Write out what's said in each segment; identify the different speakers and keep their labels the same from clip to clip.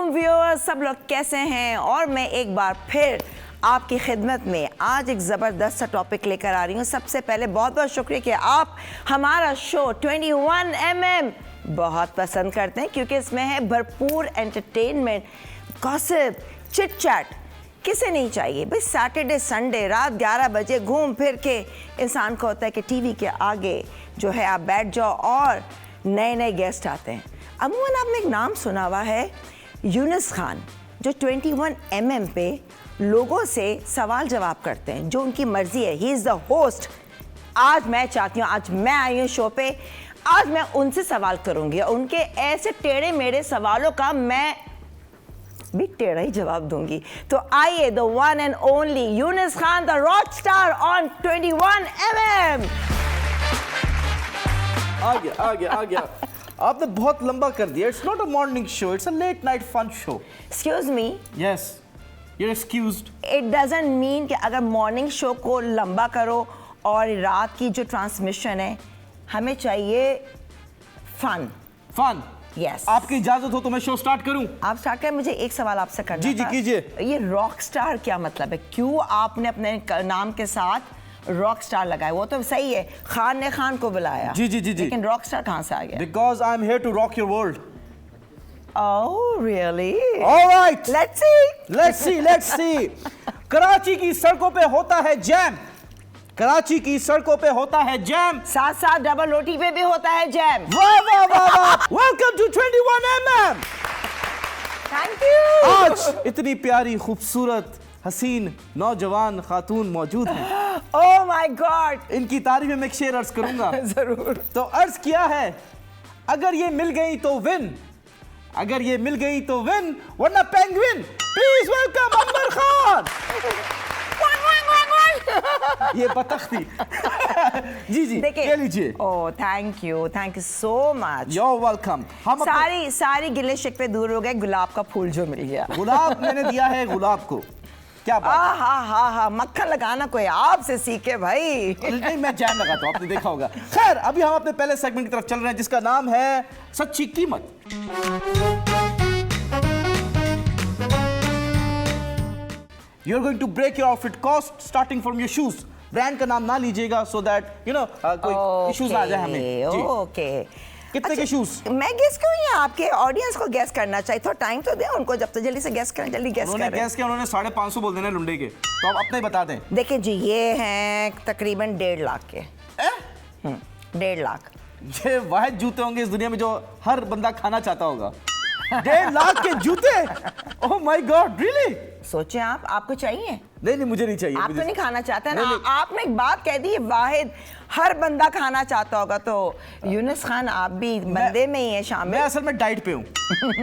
Speaker 1: वालेकुम व्यूअर्स, सब लोग कैसे हैं। और मैं एक बार फिर आपकी खिदमत में आज एक ज़बरदस्त सा टॉपिक लेकर आ रही हूँ। सबसे पहले बहुत बहुत शुक्रिया कि आप हमारा शो 21mm बहुत पसंद करते हैं, क्योंकि इसमें है भरपूर एंटरटेनमेंट, गॉसिप, चिट चैट। किसे नहीं चाहिए भाई। सैटरडे संडे रात 11 बजे घूम फिर के इंसान को होता है कि टीवी के आगे जो है आप बैठ जाओ और नए नए गेस्ट आते हैं। अमूमन आपने एक नाम सुना हुआ है, यूनुस खान, जो 21mm पे लोगों से सवाल जवाब करते हैं, जो उनकी मर्जी है। He is the host. आज मैं चाहती हूँ, आज मैं आई हूँ शो पे, आज मैं उनसे सवाल करूँगी और उनके ऐसे टेढ़े मेढ़े सवालों का मैं भी टेढ़ा ही जवाब दूंगी। तो आइए, the one and only Younus Khan, the rock star on 21mm।
Speaker 2: आ गया। आपने बहुत लंबा कर दिया। It's not a morning show, it's a late night fun show.
Speaker 1: Excuse me.
Speaker 2: Yes, you are excused.
Speaker 1: It doesn't mean कि अगर मॉर्निंग शो को लंबा करो और रात की जो ट्रांसमिशन है, हमें चाहिए फन।
Speaker 2: फन?
Speaker 1: यस।
Speaker 2: आपकी इजाजत हो तो मैं शो स्टार्ट करूं?
Speaker 1: आप स्टार्ट करें। मुझे एक सवाल आपसे करना
Speaker 2: जी
Speaker 1: था।
Speaker 2: कीजिए।
Speaker 1: ये रॉक स्टार क्या मतलब है? क्यों आपने अपने नाम के साथ रॉक स्टार लगाया? वो तो सही है, खान ने खान को बुलाया।
Speaker 2: जी।
Speaker 1: लेकिन रॉक स्टार कहाँ से आ गया?
Speaker 2: Because I am here to rock your world.
Speaker 1: Oh, really?
Speaker 2: All right.
Speaker 1: Let's see.
Speaker 2: Karachi की सड़कों पे होता है जैम। कराची की सड़कों पे होता है जैम।
Speaker 1: साथ साथ डबल रोटी पे भी होता है जैम।
Speaker 2: वाह। Welcome to 21mm।
Speaker 1: Thank you.
Speaker 2: आज इतनी प्यारी, खूबसूरत, हसीन नौजवान खातून मौजूद हैं।
Speaker 1: Oh my God.
Speaker 2: इनकी तारीफ में एक शेर अर्ज करूंगा।
Speaker 1: जरूर।
Speaker 2: तो अर्ज किया है, अगर ये मिल गई तो विन, अगर ये मिल गई तो विन, वरना पेंगुइन। प्लीज वेलकम अंबर खान। ये बतख थी। जी
Speaker 1: देखिए,
Speaker 2: लीजिए।
Speaker 1: Oh thank you so much.
Speaker 2: You're welcome। हम
Speaker 1: सारी गिले शिकवे दूर हो गए, गुलाब का फूल जो मिल गया।
Speaker 2: गुलाब मैंने दिया है गुलाब को। क्या बात?
Speaker 1: हाँ, मक्खन लगाना कोई आपसे सीखे भाई।
Speaker 2: नहीं, मैं जैम लगाता हूँ, आपने देखा होगा। खैर, अभी हम अपने पहले सेगमेंट की तरफ चल रहे हैं, जिसका नाम है सच्ची कीमत। You're going to break your outfit cost starting from your shoes. Brand का नाम ना लीजिएगा, so that you know कोई इश्यूज ना आ जाए हमें।
Speaker 1: ओके।
Speaker 2: कितने के शूज?
Speaker 1: मैं गेस क्यों? ये आपके ऑडियंस को गेस करना चाहिए, थोड़ा टाइम तो दे उनको। जब तो जल्दी से गेस करें, जल्दी गेस करें।
Speaker 2: उन्होंने गेस किया, उन्होंने 550 बोल देने लुंडे के, तो आप अपना ही बता दें।
Speaker 1: देखिए जी, ये हैं तकरीबन 1.5 लाख के। 1.5 लाख।
Speaker 2: ये वाहिद जूते होंगे इस दुनिया में जो हर बंदा खाना चाहता होगा। 1.5 लाख के जूते? Oh my God, really?
Speaker 1: सोचें आपको चाहिए?
Speaker 2: नहीं, मुझे नहीं चाहिए।
Speaker 1: आप तो नहीं खाना चाहते ना। आपने एक बात कह दी है, वाहिद हर बंदा खाना चाहता होगा, तो यूनुस खान आप भी बंदे में ही है शामिल।
Speaker 2: मैं असल में डाइट पे हूँ।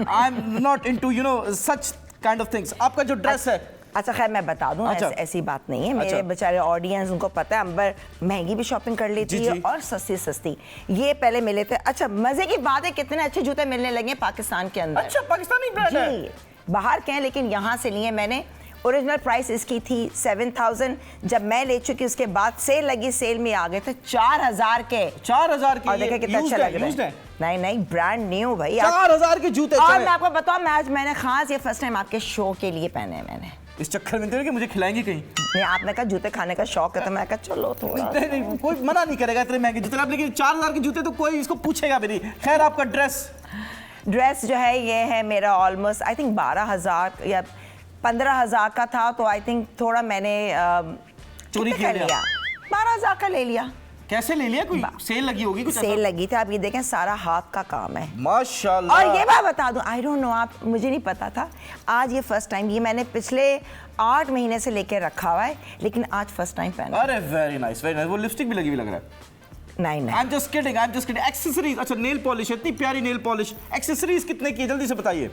Speaker 2: I am not into such kind of things. आपका जो ड्रेस है,
Speaker 1: अच्छा खैर मैं बता दूं, ऐसी बात नहीं है। मेरे बेचारे ऑडियंस, उनको पता है अंबर महंगी भी शॉपिंग कर लेती है और सस्ती। ये पहले मिले थे। अच्छा, मजे की बात है, कितने अच्छे जूते मिलने लगे पाकिस्तान के अंदर।
Speaker 2: अच्छा, पाकिस्तानी ब्रांड है?
Speaker 1: बाहर के हैं, लेकिन यहाँ से लिए मैंने। ओरिजिनल प्राइस इसकी थी 7,000। जब मैं ले चुकी उसके बाद सेल लगी, सेल में आ गए थे 4,000 के।
Speaker 2: 4,000 के?
Speaker 1: और देखिए कितना अच्छा लग रहा है। नहीं, ब्रांड न्यू भाई।
Speaker 2: 4,000 के जूते।
Speaker 1: और मैं आपको बताऊं, आज मैंने खास ये फर्स्ट टाइम आपके शो के लिए पहने हैं मैंने।
Speaker 2: इस चक्कर में कि मुझे खिलाएंगे कहीं?
Speaker 1: नहीं, आपने कहा जूते खाने का शौक है, तो मैं कहा चलो थोड़ा।
Speaker 2: नहीं, कोई मना नहीं करेगा इतने महंगे जूते। लेकिन 4,000 के जूते तो कोई इसको पूछेगा भी नहीं। खैर, आपका ड्रेस जो है, ये है मेरा ऑलमोस्ट आई थिंक 12,000 या 15,000 का था, तो आई थिंक थोड़ा मैंने चोरी कर लिया।
Speaker 1: 12,000 का ले लिया।
Speaker 2: कैसे ले लिया? कोई सेल लगी होगी कुछ?
Speaker 1: सेल लगी थी। आप ये देखें, सारा हाथ का काम है
Speaker 2: माशाल्लाह।
Speaker 1: और ये बात बता दूं, आई डोंट नो, आप, मुझे नहीं पता था। आज ये फर्स्ट टाइम, ये मैंने पिछले 8 महीने से लेके रखा हुआ है, लेकिन आज फर्स्ट टाइम पहना।
Speaker 2: अरे वेरी नाइस। वो लिपस्टिक भी लगी हुई लग रहा है।
Speaker 1: नहीं।
Speaker 2: I am just kidding. Accessories, अच्छा नेल पॉलिश, इतनी प्यारी नेल पॉलिश। एक्सेसरीज कितने की, जल्दी से बताइए।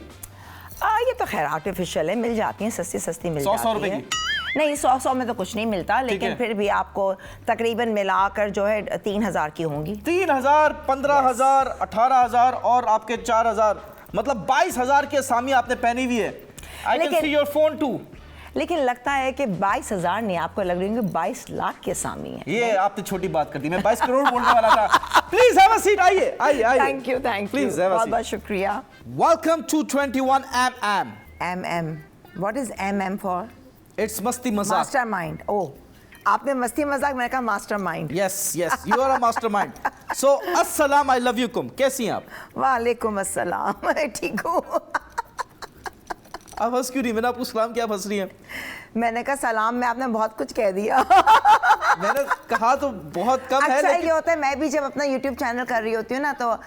Speaker 1: ये तो खैर आर्टिफिशियल है, मिल जाती हैं, सस्ती मिल जाती
Speaker 2: 100 रुपए
Speaker 1: है।
Speaker 2: की?
Speaker 1: नहीं, 100 में तो कुछ नहीं मिलता, लेकिन फिर भी आपको तकरीबन मिलाकर जो है 3,000 की होंगी।
Speaker 2: 3,000, 15,000, 18,000 और आपके 4,000, मतलब 22,000 की असामी आपने पहनी हुई है। I can see your phone too.
Speaker 1: लेकिन लगता है कि 22,000 नहीं, आपको लग रही होंगे 22 लाख के सामने है।
Speaker 2: ये आपने छोटी बात कर दी, मैं 22 करोड़ बोलने वाला था। प्लीज हैव अ सीट, आइए आइए आइए।
Speaker 1: Thank you
Speaker 2: please have a
Speaker 1: बहुत
Speaker 2: सीट।
Speaker 1: बहुत शुक्रिया।
Speaker 2: Welcome to 21mm।
Speaker 1: MM, what is MM for?
Speaker 2: It's मस्ती मजाक।
Speaker 1: मास्टरमाइंड। ओह, आपने मस्ती मजाक, मैंने कहा mastermind.
Speaker 2: Yes yes, you are a mastermind. So अस्सलाम, आई लव यू कुम, कैसी हैं आप?
Speaker 1: वालेकुम अस्सलाम, मैं ठीक हूँ।
Speaker 2: आप हंस क्यों रही? मैंने आपको सलाम क्या, हंस रही हैं?
Speaker 1: मैंने कहा सलाम में आपने बहुत कुछ कह दिया।
Speaker 2: मैंने कहा तो बहुत कम है,
Speaker 1: अच्छा
Speaker 2: लेकिन
Speaker 1: ये होता है, मैं भी जब अपना YouTube चैनल कर रही होती हूँ ना, तो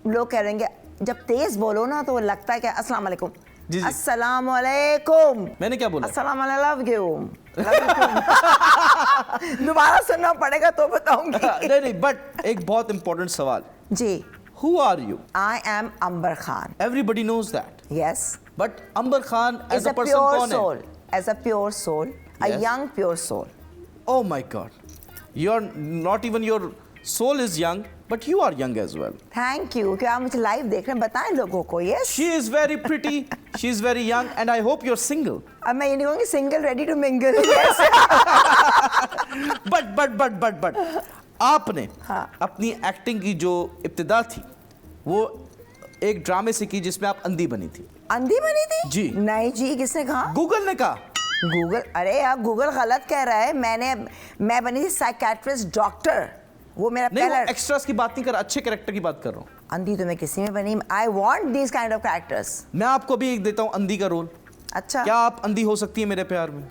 Speaker 1: लोग कह रहे हैं जब तेज बोलो ना तो वो लगता है कि अस्सलाम वालेकुम।
Speaker 2: जी जी।
Speaker 1: अस्सलाम वालेकुम।
Speaker 2: मैंने क्या बोला?
Speaker 1: अस्सलाम वालेकुम। दोबारा सुनना पड़ेगा तो बताऊंगी।
Speaker 2: नहीं नहीं, बट एक बहुत इंपॉर्टेंट सवाल।
Speaker 1: जी।
Speaker 2: Who are you?
Speaker 1: I am Amber Khan.
Speaker 2: Everybody knows that.
Speaker 1: Yes.
Speaker 2: But Amber Khan as
Speaker 1: Is
Speaker 2: a
Speaker 1: a
Speaker 2: person
Speaker 1: pure
Speaker 2: कौन है?
Speaker 1: soul. As a pure soul. A
Speaker 2: Yes.
Speaker 1: young pure soul.
Speaker 2: Oh my God. You're not even your soul is young, but you are young as well.
Speaker 1: Thank you कि आप मुझे live देख रहे हैं, बताएं लोगों को। Yes.
Speaker 2: She is very pretty. She is very young, and I hope you're single.
Speaker 1: अब मैं ये नहीं कहूँगी single ready to mingle. Yes.
Speaker 2: But आपने अपनी एक्टिंग की जो इब्तिदा थी वो एक ड्रामे से की जिसमें आप अंधी बनी थी।
Speaker 1: अंधी बनी थी?
Speaker 2: जी।
Speaker 1: नहीं जी, किसने कहा?
Speaker 2: गूगल ने कहा।
Speaker 1: गूगल? अरे यार, गूगल गलत कह रहा है। मैं बनी थी साइकेट्रिस्ट डॉक्टर, वो मेरा
Speaker 2: नहीं,
Speaker 1: पहला।
Speaker 2: वो एक्स्ट्रास की बात नहीं कर रहा, अच्छे कैरेक्टर की बात कर रहा हूँ।
Speaker 1: अंधी तो मैं किसी में बनी। I want this kind of characters.
Speaker 2: मैं आपको भी एक देता हूँ अंधी का रोल।
Speaker 1: अच्छा।
Speaker 2: क्या आप अंधी हो सकती है मेरे प्यार में?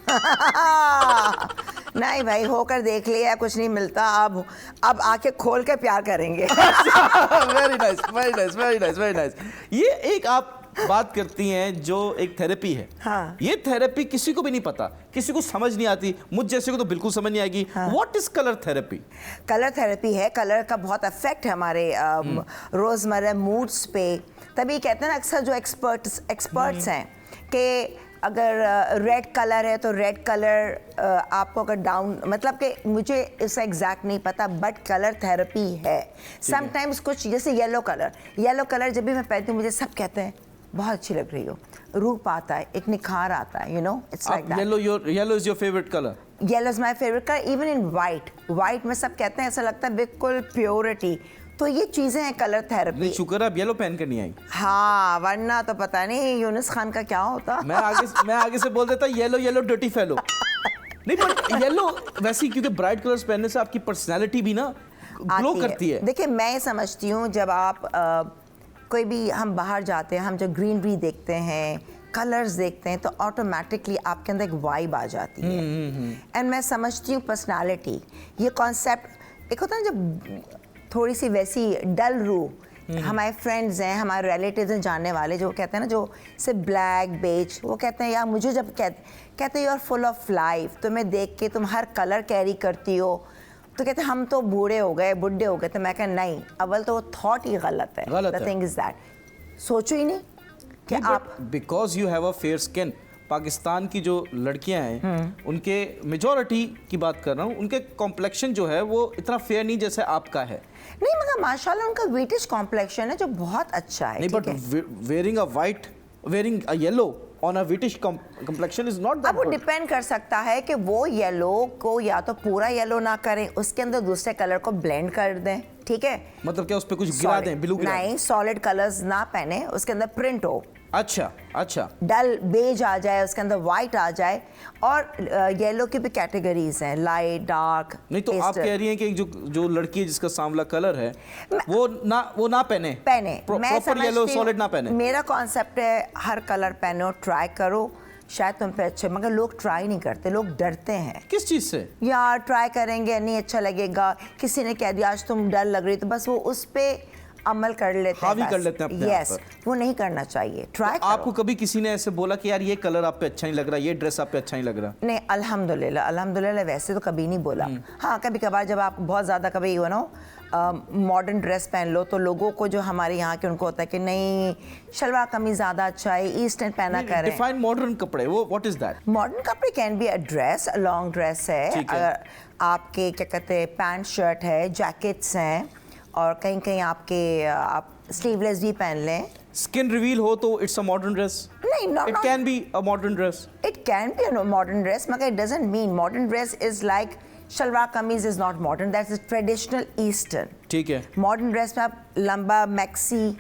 Speaker 1: नहीं भाई, होकर देख लिया, कुछ नहीं मिलता। अब आके खोल के प्यार करेंगे।
Speaker 2: Very nice very nice very nice very nice. ये एक आप बात करती हैं जो एक थेरेपी है।
Speaker 1: हाँ।
Speaker 2: ये थेरेपी किसी को भी नहीं पता, किसी को समझ नहीं आती, मुझ जैसे को तो बिल्कुल समझ नहीं आएगी। What is colour therapy?
Speaker 1: Colour therapy है, कलर का बहुत इफेक्ट है हमारे रोजमर्रा मूड्स पे। तभी कहते हैं ना अक्सर जो एक्सपर्ट्स हैं कि अगर रेड कलर है तो रेड कलर आपको अगर डाउन, मतलब कि मुझे इसका एग्जैक्ट नहीं पता, बट कलर थेरेपी है। समटाइम्स कुछ जैसे येलो कलर जब भी मैं पहनती हूँ मुझे सब कहते हैं बहुत अच्छी लग रही हो, रूप आता है, एक निखार आता है, you know, it's like that.
Speaker 2: Yellow is your favourite colour?
Speaker 1: Yellow is my favourite colour, even in white में सब कहते हैं, ऐसा लगता है बिल्कुल प्योरिटी। तो ये चीजें हैं कलर थेरेपी।
Speaker 2: शुक्र आप येलो पहन कर नहीं आई।
Speaker 1: हाँ, वरना तो पता नहीं यूनुस खान का क्या होता।
Speaker 2: मैं आगे से बोल देता येलो डर्टी फेलो। नहीं, बट येलो वैसे ही, क्योंकि ब्राइट कलर्स पहनने से आपकी पर्सनालिटी भी ना ग्लो करती है।
Speaker 1: देखिए, मैं ये समझती हूँ जब आप कोई भी हम बाहर जाते हैं, हम जब ग्रीनरी देखते हैं, कलर्स देखते हैं, तो ऑटोमेटिकली आपके अंदर एक वाइब आ जाती है। एंड मैं समझती हूँ पर्सनालिटी, ये कॉन्सेप्ट एक होता है जब थोड़ी सी वैसी डल रूह। हमारे फ्रेंड्स हैं, हमारे रिलेटिव्स हैं, जानने वाले, जो कहते हैं ना जो सिर्फ ब्लैक बेज, वो कहते हैं यार मुझे जब कहते हैं you are full of life, तुम्हें देख के तुम हर कलर कैरी करती हो, तो कहते हैं हम तो बूढ़े हो गए, बुढ़े हो गए। तो मैं कहा नहीं, अव्वल तो वो थॉट ही गलत है। द थिंग इज दैट सोचो ही नहीं कि आप,
Speaker 2: because you have a fair skin. Pakistan की जो लड़कियां हैं उनके मेजॉरिटी की बात कर रहा हूँ, उनके कॉम्प्लेक्शन जो है वो इतना फेयर नहीं जैसे आपका है।
Speaker 1: नहीं मगर माशाल्लाह उनका ब्रिटिश कॉम्प्लेक्शन है जो बहुत अच्छा है।
Speaker 2: नहीं, but wearing a yellow on a British complexion is not that.
Speaker 1: अब वो डिपेंड कर सकता है कि वो येलो को या तो पूरा येलो ना करें, उसके अंदर दूसरे कलर को ब्लेंड कर दें, ठीक है?
Speaker 2: मतलब क्या उस पे कुछ गिरा दें, ब्लू गिरा दें?
Speaker 1: नहीं, सॉलिड कलर्स ना पहने, उसके अंदर प्रिंट हो।
Speaker 2: अच्छा।
Speaker 1: डल बेज आ जाए, उसके अंदर वाइट आ जाए। और येलो की भी कैटेगरीज हैं, लाइट, डार्क।
Speaker 2: नहीं तो आप कह रही हैं कि जो लड़की है जिसका सांवला कलर है वो ना पहने प्रॉपर येलो सॉलिड ना पहने।
Speaker 1: मेरा कॉन्सेप्ट है हर कलर पहनो, ट्राई करो, शायद तुम पे अच्छे, मगर लोग ट्राई नहीं करते, लोग डरते हैं।
Speaker 2: किस चीज से? यार
Speaker 1: ट्राई करेंगे नहीं अच्छा लगेगा, किसी ने कह दिया आज तुम डर लग रही, तो बस वो उस पे अमल कर लेते हैं,
Speaker 2: हावी कर लेते हैं अपने आप पर।
Speaker 1: वो नहीं करना चाहिए। ट्राई
Speaker 2: तो आपको कभी किसी ने ऐसे बोला कि यार ये कलर आप पे अच्छा नहीं लग रहा, ये ड्रेस आप पे अच्छा नहीं लग रहा?
Speaker 1: नहीं, अल्हम्दुलिल्लाह वैसे तो कभी नहीं बोला। हाँ, कभी कभार जब आप बहुत ज़्यादा कभी यू नो मॉडर्न ड्रेस पहन लो तो लोगों को जो हमारे यहाँ के उनको होता है कि नहीं शलवार कमीज ज़्यादा अच्छा है, ईस्टर्न पहना करें।
Speaker 2: डिफाइन मॉडर्न कपड़े, वो व्हाट इज दैट?
Speaker 1: मॉडर्न कपड़े can be a dress, a long dress है, अगर आपके क्या कहते हैं पैंट शर्ट है, जैकेट्स हैं, और कहीं कहीं आपके आप स्लीवलेस भी पहन लें,
Speaker 2: स्किन रिवील हो तो इट्स अ मॉडर्न ड्रेस?
Speaker 1: नहीं,
Speaker 2: it can be a modern dress.
Speaker 1: It can be a modern dress, मगर it doesn't mean modern dress is like shalwar kameez is not modern. That's a traditional Eastern.
Speaker 2: ठीक है।
Speaker 1: Modern dress में आप लंबा maxi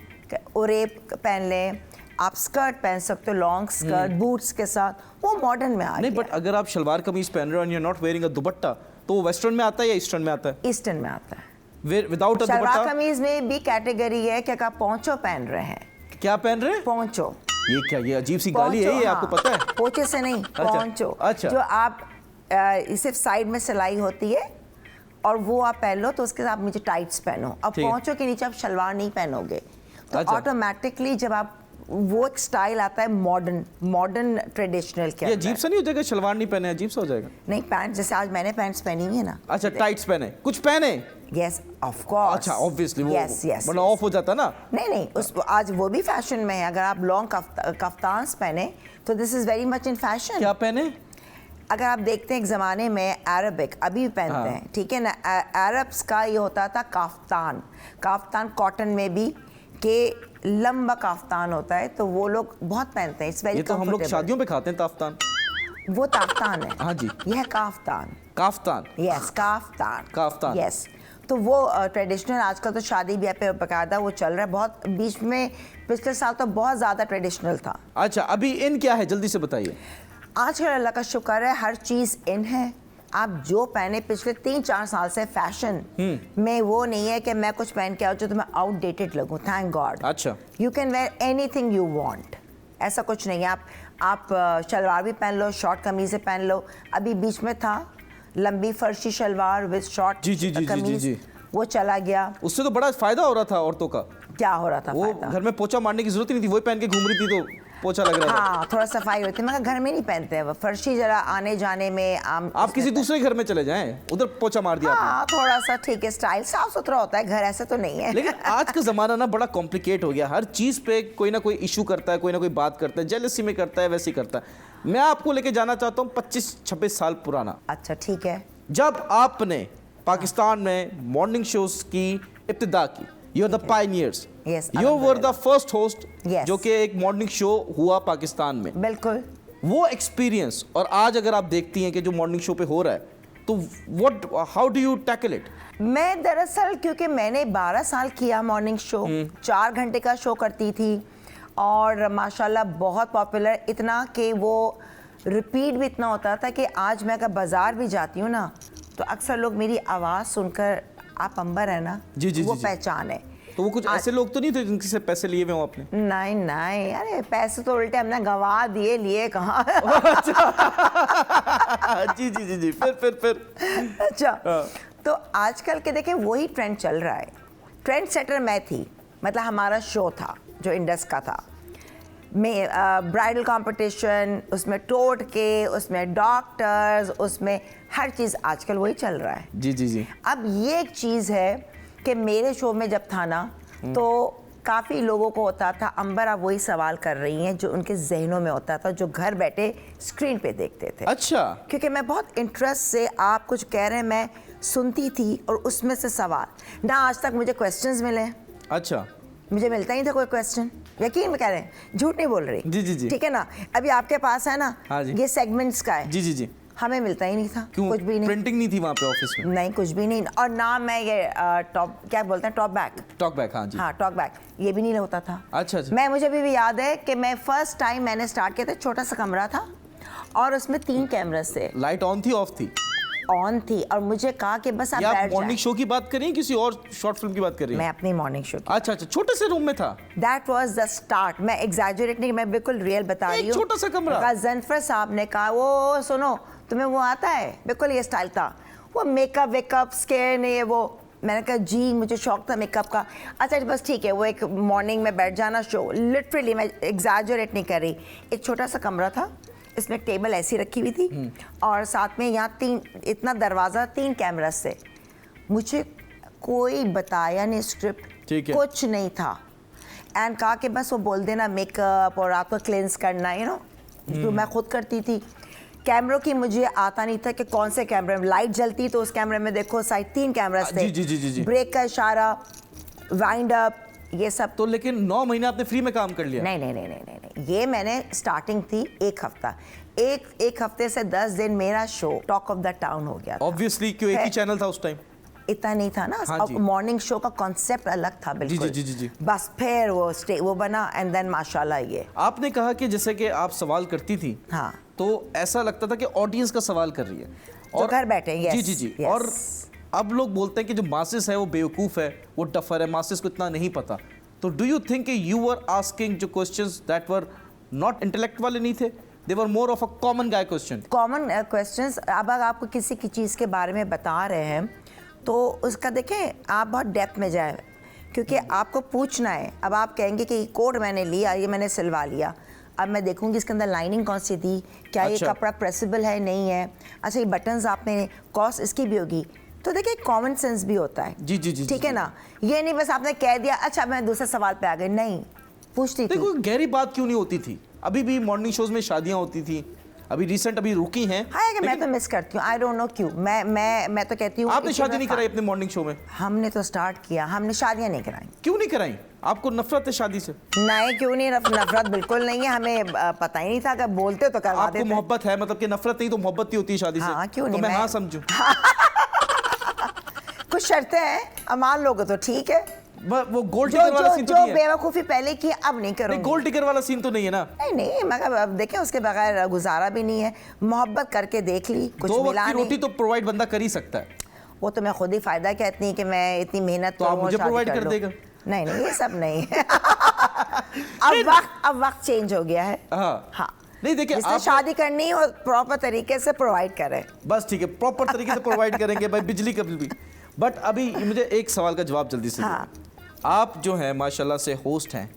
Speaker 1: ओरेप पहन लें, आप स्कर्ट पहन सकते हो, लॉन्ग स्कर्ट बूट्स के साथ, वो मॉडर्न में आ
Speaker 2: नहीं,
Speaker 1: गया।
Speaker 2: बट अगर आप शलवार कमीज पहन रहे हो and you are not wearing a dupatta, तो वो वेस्टर्न में आता है या ईस्टर्न में आता है?
Speaker 1: ईस्टर्न में आता है।
Speaker 2: विदाउट अ
Speaker 1: शलवार
Speaker 2: दुपट्टा
Speaker 1: कमीज में भी कैटेगरी है कि आप पोंचो पहन रहे हैं।
Speaker 2: क्या पहन रहे हैं?
Speaker 1: पोंचो।
Speaker 2: ये क्या, ये अजीब सी गाली है ये,
Speaker 1: हाँ,
Speaker 2: आपको पता है?
Speaker 1: पोंचे से नहीं, पोंचो।
Speaker 2: अच्छा।
Speaker 1: जो आप सिर्फ साइड में सिलाई होती है और वो आप पहन लो, तो उसके साथ नीचे टाइट्स पहनो। अब
Speaker 2: ठीक है।
Speaker 1: पोंचो के नीचे आप शलवार नहीं पहनोगे, तो
Speaker 2: अच्छा।
Speaker 1: ऑटोमेटिकली जब आप वो एक स्टाइल आता है मॉडर्न ट्रेडिशनल के
Speaker 2: ये
Speaker 1: अंदर।
Speaker 2: अजीब सा नहीं हो जाएगा? शलवार नहीं पहने अजीब सा हो जाएगा?
Speaker 1: नहीं, पैंट जैसे आज मैंने पैंट्स पहनी हुई है ना।
Speaker 2: अच्छा, टाइट्स पहने, कुछ पहने?
Speaker 1: Yes of course.
Speaker 2: अच्छा, ऑब्वियसली वो
Speaker 1: यस यस
Speaker 2: मतलब ऑफ हो जाता ना।
Speaker 1: नहीं, उस आज वो भी फैशन में है। अगर आप लॉन्ग कफ्तान्स पहने तो this is very much in fashion.
Speaker 2: क्या पहने?
Speaker 1: अगर आप देखते हैं एक ज़माने में अरबिक अभी भी पहनते
Speaker 2: हाँ।
Speaker 1: हैं, ठीक है ना। अरब्स का ये होता था काफ्तान कॉटन में भी के लंबा काफ्तान होता है, तो वो लोग बहुत पहनते हैं। इट्स वेरी
Speaker 2: ये तो हम लोग शादियों पे खाते हैं ताफ्तान।
Speaker 1: वो ताफ्तान है।
Speaker 2: हाँ जी।
Speaker 1: यह है kaftan.
Speaker 2: Kaftan.
Speaker 1: Yes, kaftan. Yes, तो वो ट्रेडिशनल आजकल तो शादी ब्याह पे बकायदा वो चल रहा है। बहुत बीच में पिछले साल तो बहुत ज़्यादा ट्रेडिशनल था।
Speaker 2: अच्छा, अभी इन क्या है, जल्दी से बताइए।
Speaker 1: आजकल अल्लाह का शुक्र है हर चीज़ इन है। आप जो पहने पिछले 3-4 साल से फैशन में वो नहीं है कि मैं कुछ पहन के आऊँ जो तुम्हें आउटडेटेड लगूँ। Thank God.
Speaker 2: अच्छा।
Speaker 1: You can wear anything you want, ऐसा कुछ नहीं है। आप शलवार भी पहन लो, शॉर्ट कमीज़ें पहन लो। अभी बीच में था लंबी फर्शी शलवार विद शॉर्ट कमीज, वो चला गया।
Speaker 2: उससे तो बड़ा फायदा हो रहा था औरतों का।
Speaker 1: क्या हो रहा था?
Speaker 2: वो घर में पोछा मारने की जरूरत ही नहीं थी, वही पहन के घूम रही थी तो पोछा लग रहा था।
Speaker 1: हाँ, थोड़ा सफाई होती है, मगर घर में नहीं पहनते हैं वो फर्शी। जरा आने जाने में
Speaker 2: आप किसी दूसरे घर में चले जाएं, उधर पोछा मार दिया आपने।
Speaker 1: हाँ, थोड़ा सा ठीक है, स्टाइल साफ सुथरा होता है घर, ऐसे तो नहीं है।
Speaker 2: लेकिन आज का जमाना ना बड़ा कॉम्प्लिकेट हो गया। हर चीज पे कोई ना कोई इशू करता है, कोई ना कोई बात करता है, जेलसी में करता है, वैसे ही करता है। मैं आपको लेके जाना चाहता हूँ 25-26 साल पुराना।
Speaker 1: अच्छा, ठीक है।
Speaker 2: जब आपने पाकिस्तान में मॉर्निंग शोज की इब्तिदा की, you are the pioneers,
Speaker 1: Yes,
Speaker 2: you were the first host
Speaker 1: Yes.
Speaker 2: जो कि एक मॉर्निंग शो हुआ पाकिस्तान में।
Speaker 1: बिल्कुल।
Speaker 2: वो एक्सपीरियंस और आज अगर आप देखती हैं कि जो मॉर्निंग शो पे हो रहा है, तो what, how do you tackle it?
Speaker 1: मैं दरअसल क्योंकि मैंने 12 साल किया मॉर्निंग शो, 4 घंटे का शो करती थी और माशाल्लाह बहुत पॉपुलर, इतना कि वो रिपीट भी इतना होता था कि आज मैं अगर बाज़ार भी जाती हूँ ना, तो अक्सर लोग मेरी आवाज़ सुनकर, आप अंबर है ना,
Speaker 2: जी,
Speaker 1: वो
Speaker 2: जी।
Speaker 1: पहचान है।
Speaker 2: तो वो कुछ ऐसे लोग तो नहीं थे जिनसे पैसे लिए हुए हो आपने?
Speaker 1: नहीं, अरे पैसे तो उल्टे हमने गंवा दिए, लिए कहाँ।
Speaker 2: जी, फिर
Speaker 1: अच्छा, तो आजकल के देखें वही ट्रेंड चल रहा है। ट्रेंड सेटर मैं थी, मतलब हमारा शो था जो इंडस का था, में ब्राइडल कंपटीशन, उसमें टोटके, उसमें डॉक्टर्स, उसमें हर चीज़ आजकल वही चल रहा है।
Speaker 2: जी।
Speaker 1: अब ये एक चीज़ है कि मेरे शो में जब था ना, तो काफ़ी लोगों को होता था, अंबर आप वही सवाल कर रही हैं जो उनके जहनों में होता था, जो घर बैठे स्क्रीन पे देखते थे।
Speaker 2: अच्छा।
Speaker 1: क्योंकि मैं बहुत इंटरेस्ट से आप कुछ कह रहे हैं, मैं सुनती थी और उसमें से सवाल ना, आज तक मुझे क्वेश्चंस मिले।
Speaker 2: अच्छा।
Speaker 1: मुझे मिलता ही था कोई क्वेश्चन, यकीन में कह रहे हैं, झूठ नहीं बोल रही।
Speaker 2: जी।
Speaker 1: ठीक है ना, अभी आपके पास है ना।
Speaker 2: हाँ जी।
Speaker 1: ये सेगमेंट्स का है।
Speaker 2: जी।
Speaker 1: हमें मिलता ही नहीं था।
Speaker 2: क्यों?
Speaker 1: कुछ भी नहीं,
Speaker 2: प्रिंटिंग नहीं थी वहाँ पे ऑफिस में?
Speaker 1: नहीं, कुछ भी नहीं। और ना मैं ये टॉप, क्या बोलते हैं, टॉप बैक,
Speaker 2: टॉक बैक। हाँ जी।
Speaker 1: हाँ, टॉक बैक, ये भी नहीं होता था।
Speaker 2: अच्छा।
Speaker 1: मुझे अभी भी याद है कि मैं फर्स्ट टाइम मैंने स्टार्ट किया था, छोटा सा कमरा था और उसमें 3 कैमरास थे।
Speaker 2: लाइट ऑन थी, ऑफ थी?
Speaker 1: ऑन थी, और मुझे कहा कि बस आप बैठ
Speaker 2: मॉर्निंग
Speaker 1: जाएं।
Speaker 2: शो की बात कर रही हैं, किसी और शॉर्ट फिल्म की बात कर रही हैं?
Speaker 1: मैं अपनी मॉर्निंग शो की।
Speaker 2: अच्छा, छोटे से रूम में था?
Speaker 1: That was the start. मैं एग्जैजरेट नहीं, मैं बिल्कुल रियल बता रही हूँ।
Speaker 2: छोटा सा कमरा।
Speaker 1: जनफर साहब ने कहा, वो सुनो, तुम्हें वो आता है, बिल्कुल ये स्टाइल था, वो मेकअप वेकअप स्केयर नहीं, वो। मैंने कहा जी, मुझे शौक था मेकअप का। अच्छा बस ठीक है, वो एक मॉर्निंग में बैठ जाना शो, लिटरली मैं एग्जैजरेट नहीं कर रही। एक छोटा सा कमरा था, इसमें टेबल ऐसी रखी हुई थी और साथ में यहाँ 3, इतना दरवाज़ा, 3 कैमरास से। मुझे कोई बताया नहीं स्क्रिप्ट, कुछ नहीं था। एंड कहा कि बस वो बोल देना मेकअप और आपको क्लेंस करना, यू नो, तो मैं खुद करती थी। कैमरों की मुझे आता नहीं था कि कौन से कैमरे में लाइट जलती, तो उस कैमरे में देखो साइड 3 कैमरास थे।
Speaker 2: जी।
Speaker 1: ब्रेक का इशारा, वाइंड अप, ये सब
Speaker 2: तो लेकिन 9 महीने आपने फ्री में काम कर लिया।
Speaker 1: नहीं नहीं नहीं नहीं नहीं नहीं, ये मैंने स्टार्टिंग थी 1 हफ्ता, एक हफ्ते से 10 दिन मेरा show talk of the town हो गया था।
Speaker 2: ऑब्वियसली क्यों, एक ही चैनल था उस टाइम,
Speaker 1: इतना नहीं था ना।
Speaker 2: हाँ जी।
Speaker 1: मॉर्निंग शो का कॉन्सेप्ट अलग था बिल्कुल।
Speaker 2: जी, जी, जी, जी।
Speaker 1: बस फिर वो बना एंड देन माशाल्लाह ये।
Speaker 2: आपने कहा कि जैसे कि आप सवाल करती थी,
Speaker 1: हाँ,
Speaker 2: तो ऐसा लगता था कि ऑडियंस का सवाल कर रही है
Speaker 1: जो घर बैठे हैं।
Speaker 2: जी जी जी। और अब लोग बोलते हैं कि जो मासेस है वो बेवकूफ़ है, वो डफर है, मासेस को इतना नहीं पता। तो डू यू थिंक कि यू वर आस्किंग जो questions that were not intellect वाले नहीं थे, they were more of a common guy question? Common
Speaker 1: questions. अब अगर आपको किसी की चीज़ के बारे में बता रहे हैं तो उसका देखें आप बहुत डेप्थ में जाए, क्योंकि आपको पूछना है। अब आप कहेंगे कि कोट मैंने लिया, ये मैंने सिलवा लिया, अब मैं देखूंगी इसके अंदर लाइनिंग कौन सी थी, क्या ये कपड़ा प्रेसेबल है नहीं है, अच्छा ये बटन्स आपने, कॉस्ट इसकी भी होगी। तो देखिए कॉमन सेंस भी होता है।
Speaker 2: जी जी जी,
Speaker 1: ठीक है ना। ये नहीं बस आपने कह दिया अच्छा मैं दूसरे सवाल पे आ गई, नहीं, पूछती थी।
Speaker 2: देखो गहरी बात क्यों नहीं होती थी, अभी भी मॉर्निंग शोज में शादियां होती थी, अभी रिसेंट अभी रुकी हैं।
Speaker 1: हाँ कि मैं तो मिस करती हूँ, आई डोंट नो क्यों। मैं तो कहती हूँ।
Speaker 2: आपने शादी नहीं कराई अपने मॉर्निंग शो में?
Speaker 1: हमने तो स्टार्ट किया, हमने शादियां नहीं कराई।
Speaker 2: क्यों नहीं कराई? आपको नफरत है शादी से?
Speaker 1: नहीं, क्यों नहीं, नफरत बिल्कुल नहीं है, हमें पता ही नहीं था कि बोलते तो करवा देते।
Speaker 2: आपको मोहब्बत है, मतलब कि नफरत नहीं तो मोहब्बत ही होती है शादी से?
Speaker 1: हाँ, क्यों नहीं,
Speaker 2: तो मैं हाँ समझूं।
Speaker 1: कुछ शर्तें हैं, मान लोगे तो ठीक है।
Speaker 2: वो गोल्ड टिकर वाला सीन तो नहीं है?
Speaker 1: बेवकूफी पहले की अब नहीं करूंगी।
Speaker 2: गोल्ड टिकर वाला सीन तो नहीं है ना?
Speaker 1: नहीं मगर अब देखें उसके बगैर गुजारा भी नहीं है। मोहब्बत करके देख ली, कुछ
Speaker 2: दो
Speaker 1: मिला
Speaker 2: वक्त की
Speaker 1: नहीं।
Speaker 2: रोटी तो प्रोवाइड बंदा कर ही सकता है।
Speaker 1: वो तो मैं खुद ही फायदा कहती हूँ कि मैं इतनी मेहनत
Speaker 2: तो आप मुझे प्रोवाइड कर देगा?
Speaker 1: नहीं नहीं, ये सब नहीं। अब वक्त चेंज हो गया है। हाँ
Speaker 2: नहीं देखिए,
Speaker 1: जिसने शादी करनी है प्रॉपर तरीके से प्रोवाइड करें।
Speaker 2: बस ठीक है, प्रॉपर तरीके से प्रोवाइड करेंगे भाई, बिजली का बिल भी। बट अभी मुझे एक सवाल का जवाब जल्दी से दीजिए। आप जो हैं माशाल्लाह से होस्ट हैं,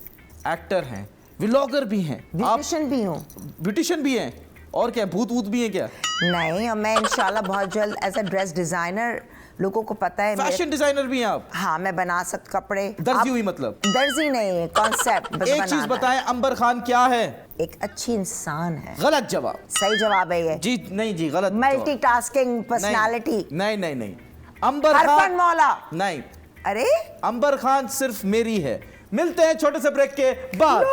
Speaker 2: एक्टर हैं, व्लॉगर भी हैं,
Speaker 1: ब्यूटिशियन भी हूँ।
Speaker 2: ब्यूटिशियन भी हैं, और क्या भूत भी हैं क्या?
Speaker 1: नहीं, और मैं इंशाल्लाह बहुत जल्द एज अ ड्रेस डिजाइनर, लोगों को पता है।
Speaker 2: फैशन डिजाइनर भी हैं आप?
Speaker 1: हाँ, मैं बना सकती कपड़े।
Speaker 2: दर्जी हुई मतलब?
Speaker 1: दर्जी नहीं, कॉन्सेप्ट बस।
Speaker 2: एक चीज बताएं, अंबर खान क्या है?
Speaker 1: एक अच्छी इंसान है।
Speaker 2: गलत जवाब।
Speaker 1: सही जवाब है ये।
Speaker 2: जी नहीं जी, गलत।
Speaker 1: Multitasking personality.
Speaker 2: नहीं नहीं नहीं, अंबर
Speaker 1: खान मौला
Speaker 2: नहीं।
Speaker 1: अरे
Speaker 2: अंबर खान सिर्फ मेरी है। मिलते हैं छोटे से ब्रेक के बाद।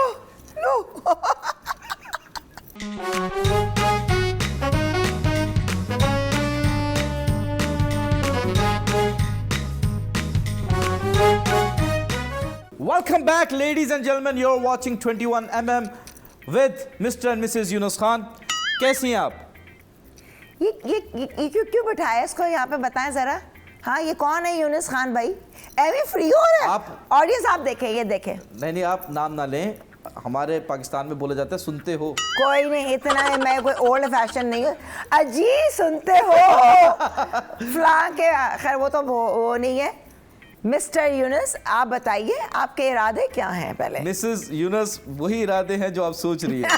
Speaker 2: Welcome back, ladies and gentlemen. You're watching 21mm with Mr. and Mrs. Yunus Khan. कैसी हैं आप?
Speaker 1: ये क्यों बिठाया इसको यहाँ पे, बताएं जरा। हाँ, ये कौन है यूनुस खान भाई? एवी फ्री हो रहा है
Speaker 2: आप
Speaker 1: ऑडियंस, आप देखें, ये देखें।
Speaker 2: नहीं आप नाम ना लें, हमारे पाकिस्तान में बोले जाते हैं सुनते हो।
Speaker 1: कोई नहीं, इतना है, मैं कोई ओल्ड फैशन नहीं हूँ। अजी सुनते हो फ्ला के, खैर वो तो वो नहीं है। मिस्टर यूनुस, आप बताइए आपके इरादे क्या हैं पहले?
Speaker 2: मिसेस यूनुस, वही इरादे हैं जो आप सोच रही हैं।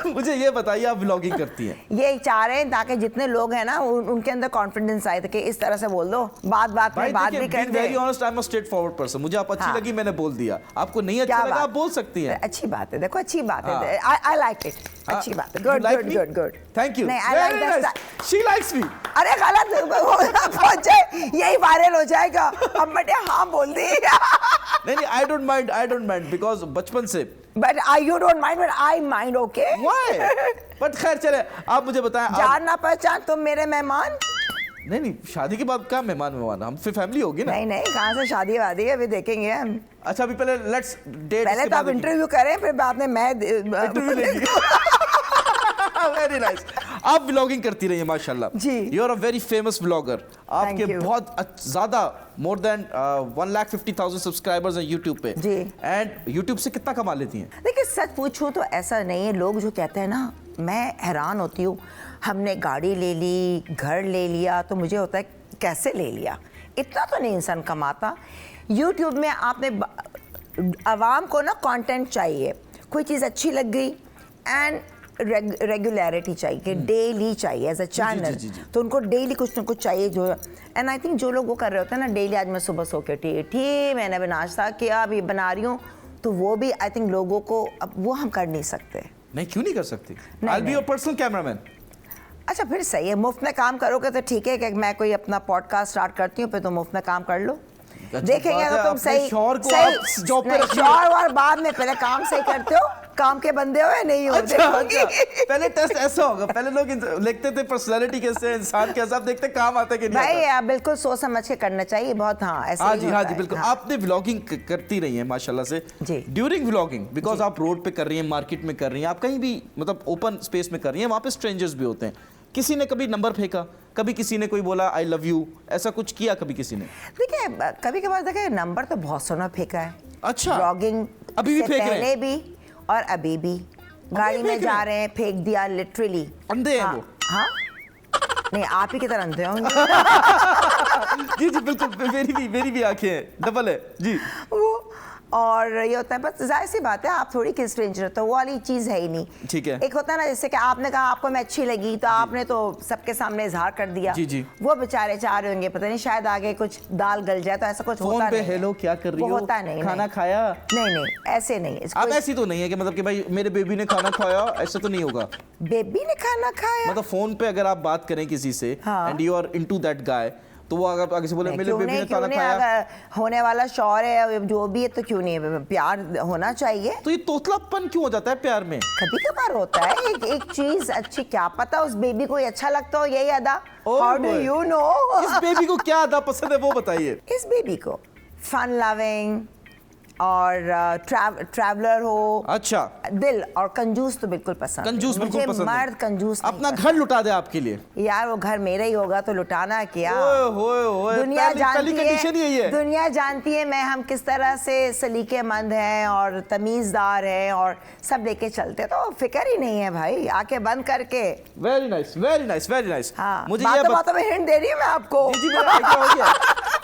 Speaker 2: मुझे ये बताइए, आप व्लॉगिंग करती हैं?
Speaker 1: ये चाह रहे हैं ताकि जितने लोग हैं ना उनके अंदर कॉन्फिडेंस आए, कि इस तरह से बोल दो, बात में बात भी कर दे।
Speaker 2: Very honest, I am a straightforward person. मुझे आप अच्छी लगी, मैंने बोल दिया। आपको नहीं अच्छा लगा, आप बोल सकती हैं।
Speaker 1: अच्छी बात है, देखो अच्छी बात है। आई लाइक इट, अच्छी बात है। गुड।
Speaker 2: Thank you.
Speaker 1: नहीं, I like that.
Speaker 2: She likes me.
Speaker 1: अरे गलत पहुंच जाए, यही वायरल हो जाएगा। अब मैंने हाँ बोल दी।
Speaker 2: नहीं, आई डोंट माइंड बिकॉज बचपन से।
Speaker 1: But you don't mind, but I mind, okay?
Speaker 2: Why? But खैर चले, आप मुझे बताएं।
Speaker 1: जान ना पहचान, तुम मेरे मेहमान।
Speaker 2: नहीं, शादी के बाद क्या मेहमान, हम फिर फैमिली होगी ना।
Speaker 1: नहीं, कहाँ से शादी वादी है, अभी देखेंगे हम।
Speaker 2: अच्छा, अभी पहले लेट्स डेट।
Speaker 1: पहले तो आप इंटरव्यू करें, फिर बाद में मैं इंटरव्यू लेंगी।
Speaker 2: Very nice. आप व्लॉगिंग करती रही हैं माशाल्लाह
Speaker 1: जी।
Speaker 2: You are a very famous vlogger. आपके बहुत ज्यादा मोर देन 1,50,000 सब्सक्राइबर्स हैं यूट्यूब पे
Speaker 1: जी।
Speaker 2: एंड यूट्यूब से कितना कमा लेती हैं?
Speaker 1: देखिए सच पूछूं तो ऐसा नहीं है। लोग जो कहते हैं ना, मैं हैरान होती हूँ। हमने गाड़ी ले ली, घर ले लिया, तो मुझे होता है कैसे ले लिया, इतना तो नहीं इंसान कमाता। यूट्यूब में आपने आवाम को ना कंटेंट चाहिए, कोई चीज़ अच्छी लग गई एंड रेगुलरिटी चाहिए कि डेली चाहिए एज अ चैनल। तो उनको डेली कुछ ना कुछ चाहिए जो, एंड आई थिंक जो लोग वो कर रहे होते हैं ना डेली, आज मैं सुबह सो के ठीक मैंने भी नाश्ता किया, अभी बना रही हूँ, तो वो भी आई थिंक लोगों को, अब वो हम कर नहीं सकते।
Speaker 2: नहीं, क्यों नहीं कर सकती? I will be your personal cameraman.
Speaker 1: अच्छा फिर सही है, मुफ्त में काम करोगे तो ठीक है कि मैं कोई अपना पॉडकास्ट स्टार्ट करती हूँ, फिर तो मुफ्त में काम कर लो। देखेंगे तो तुम सही
Speaker 2: शौहर को आप जॉब पे रखिए।
Speaker 1: शौहर और बाद में पहले काम सही करते हो, काम के बंदे हो या नहीं हो।
Speaker 2: अच्छा, अच्छा। पहले टेस्ट ऐसा होगा, पहले लोग लिखते थे पर्सनालिटी कैसे है, इंसान कैसा, अब देखते काम आता है कि नहीं
Speaker 1: भाई
Speaker 2: आता।
Speaker 1: आप बिल्कुल सोच समझ के करना चाहिए बहुत। हाँ ऐसे
Speaker 2: हाँ
Speaker 1: ही
Speaker 2: जी,
Speaker 1: होता
Speaker 2: हाँ जी,
Speaker 1: है।
Speaker 2: बिल्कुल।
Speaker 1: हाँ।
Speaker 2: आपने व्लॉगिंग करती रही है माशाल्लाह से।
Speaker 1: जी।
Speaker 2: ड्यूरिंग व्लॉगिंग, बिकॉज आप रोड पे कर रही हैं, मार्केट में कर रही हैं, आप कहीं भी मतलब ओपन स्पेस में कर रही हैं, वहाँ पे स्ट्रेंजर्स भी होते हैं। किसी ने कभी नंबर फेंका, कभी किसी ने कोई बोला आई लव यू, ऐसा कुछ किया कभी किसी ने?
Speaker 1: देखिए कभी कभार देखिए नंबर तो बहुत सोना फेंका है।
Speaker 2: अच्छा,
Speaker 1: ब्लॉगिंग
Speaker 2: अभी भी
Speaker 1: से
Speaker 2: फेंक रहे हैं?
Speaker 1: पहले भी और अभी भी गाड़ी में
Speaker 2: फेंक
Speaker 1: जा
Speaker 2: रहे
Speaker 1: रहे हैं, फेंक दिया लिटरली।
Speaker 2: अंधे हैं वो?
Speaker 1: हाँ नहीं आप ही की तरह अंधे होंगे।
Speaker 2: जी जी बिल्कुल, मेरी भी आंखें हैं, डबल है जी।
Speaker 1: वो और ये होता है, बस जाहिर सी बात है आप थोड़ी किस स्ट्रेंजर, तो वो वाली चीज़ है ही नहीं।
Speaker 2: ठीक है।
Speaker 1: एक होता है ना जैसे कि आपने कहा आपको मैं अच्छी लगी तो आपने तो सबके सामने इजहार कर दिया।
Speaker 2: जी, जी।
Speaker 1: वो बेचारे चाह रहे होंगे पता नहीं शायद आगे कुछ दाल गल जाए, तो ऐसा कुछ होता
Speaker 2: फोन पे
Speaker 1: नहीं है।
Speaker 2: हेलो क्या कर रही
Speaker 1: वो
Speaker 2: हो,
Speaker 1: होता नहीं,
Speaker 2: खाना
Speaker 1: नहीं।
Speaker 2: खाया?
Speaker 1: नहीं ऐसे नहीं।
Speaker 2: आप ऐसी तो नहीं है कि मतलब कि भाई मेरे बेबी ने खाना खाया, ऐसा तो नहीं होगा?
Speaker 1: बेबी ने खाना खाया
Speaker 2: मतलब फोन पे अगर आप बात करें किसी से
Speaker 1: हाँ।
Speaker 2: And you are into that guy, तो वो अगर आगे से बोले मेरे
Speaker 1: क्यों
Speaker 2: बेबी ने
Speaker 1: नहीं,
Speaker 2: खाना
Speaker 1: क्यों नहीं,
Speaker 2: खाया,
Speaker 1: अगर होने वाला शौहर है जो भी है तो क्यों नहीं, प्यार होना चाहिए।
Speaker 2: तो ये तोतलापन क्यों हो जाता है प्यार में?
Speaker 1: कभी कभार होता है एक चीज अच्छी, क्या पता उस बेबी को अच्छा लगता हो, यही अदा।
Speaker 2: Oh
Speaker 1: how do
Speaker 2: boy.
Speaker 1: You know?
Speaker 2: इस बेबी को क्या अदा पसंद है वो बताइए।
Speaker 1: इस बेबी को फन लविंग और ट्रैवलर हो,
Speaker 2: अच्छा,
Speaker 1: दिल और कंजूस तो बिल्कुल पसंद है।
Speaker 2: कंजूस बिल्कुल
Speaker 1: मुझे
Speaker 2: पसंद है।
Speaker 1: मर्द कंजूस नहीं
Speaker 2: अपना
Speaker 1: पसंद।
Speaker 2: घर लुटा दे आपके लिए।
Speaker 1: यार वो घर मेरा ही होगा तो लुटाना क्या।
Speaker 2: ओए,
Speaker 1: दुनिया
Speaker 2: पहली
Speaker 1: जानती
Speaker 2: कंडीशन यही है।
Speaker 1: दुनिया जानती है मैं हम किस तरह से सलीकेमंद हैं और तमीजदार हैं और सब लेके चलते, तो फिक्र ही नहीं है भाई, आके बंद करके।
Speaker 2: Very nice, very nice, very nice.
Speaker 1: हाँ
Speaker 2: मुझे ये
Speaker 1: बातों में हिंट दे रही हूँ मैं आपको।
Speaker 2: जी मेरा आइडिया हो गया,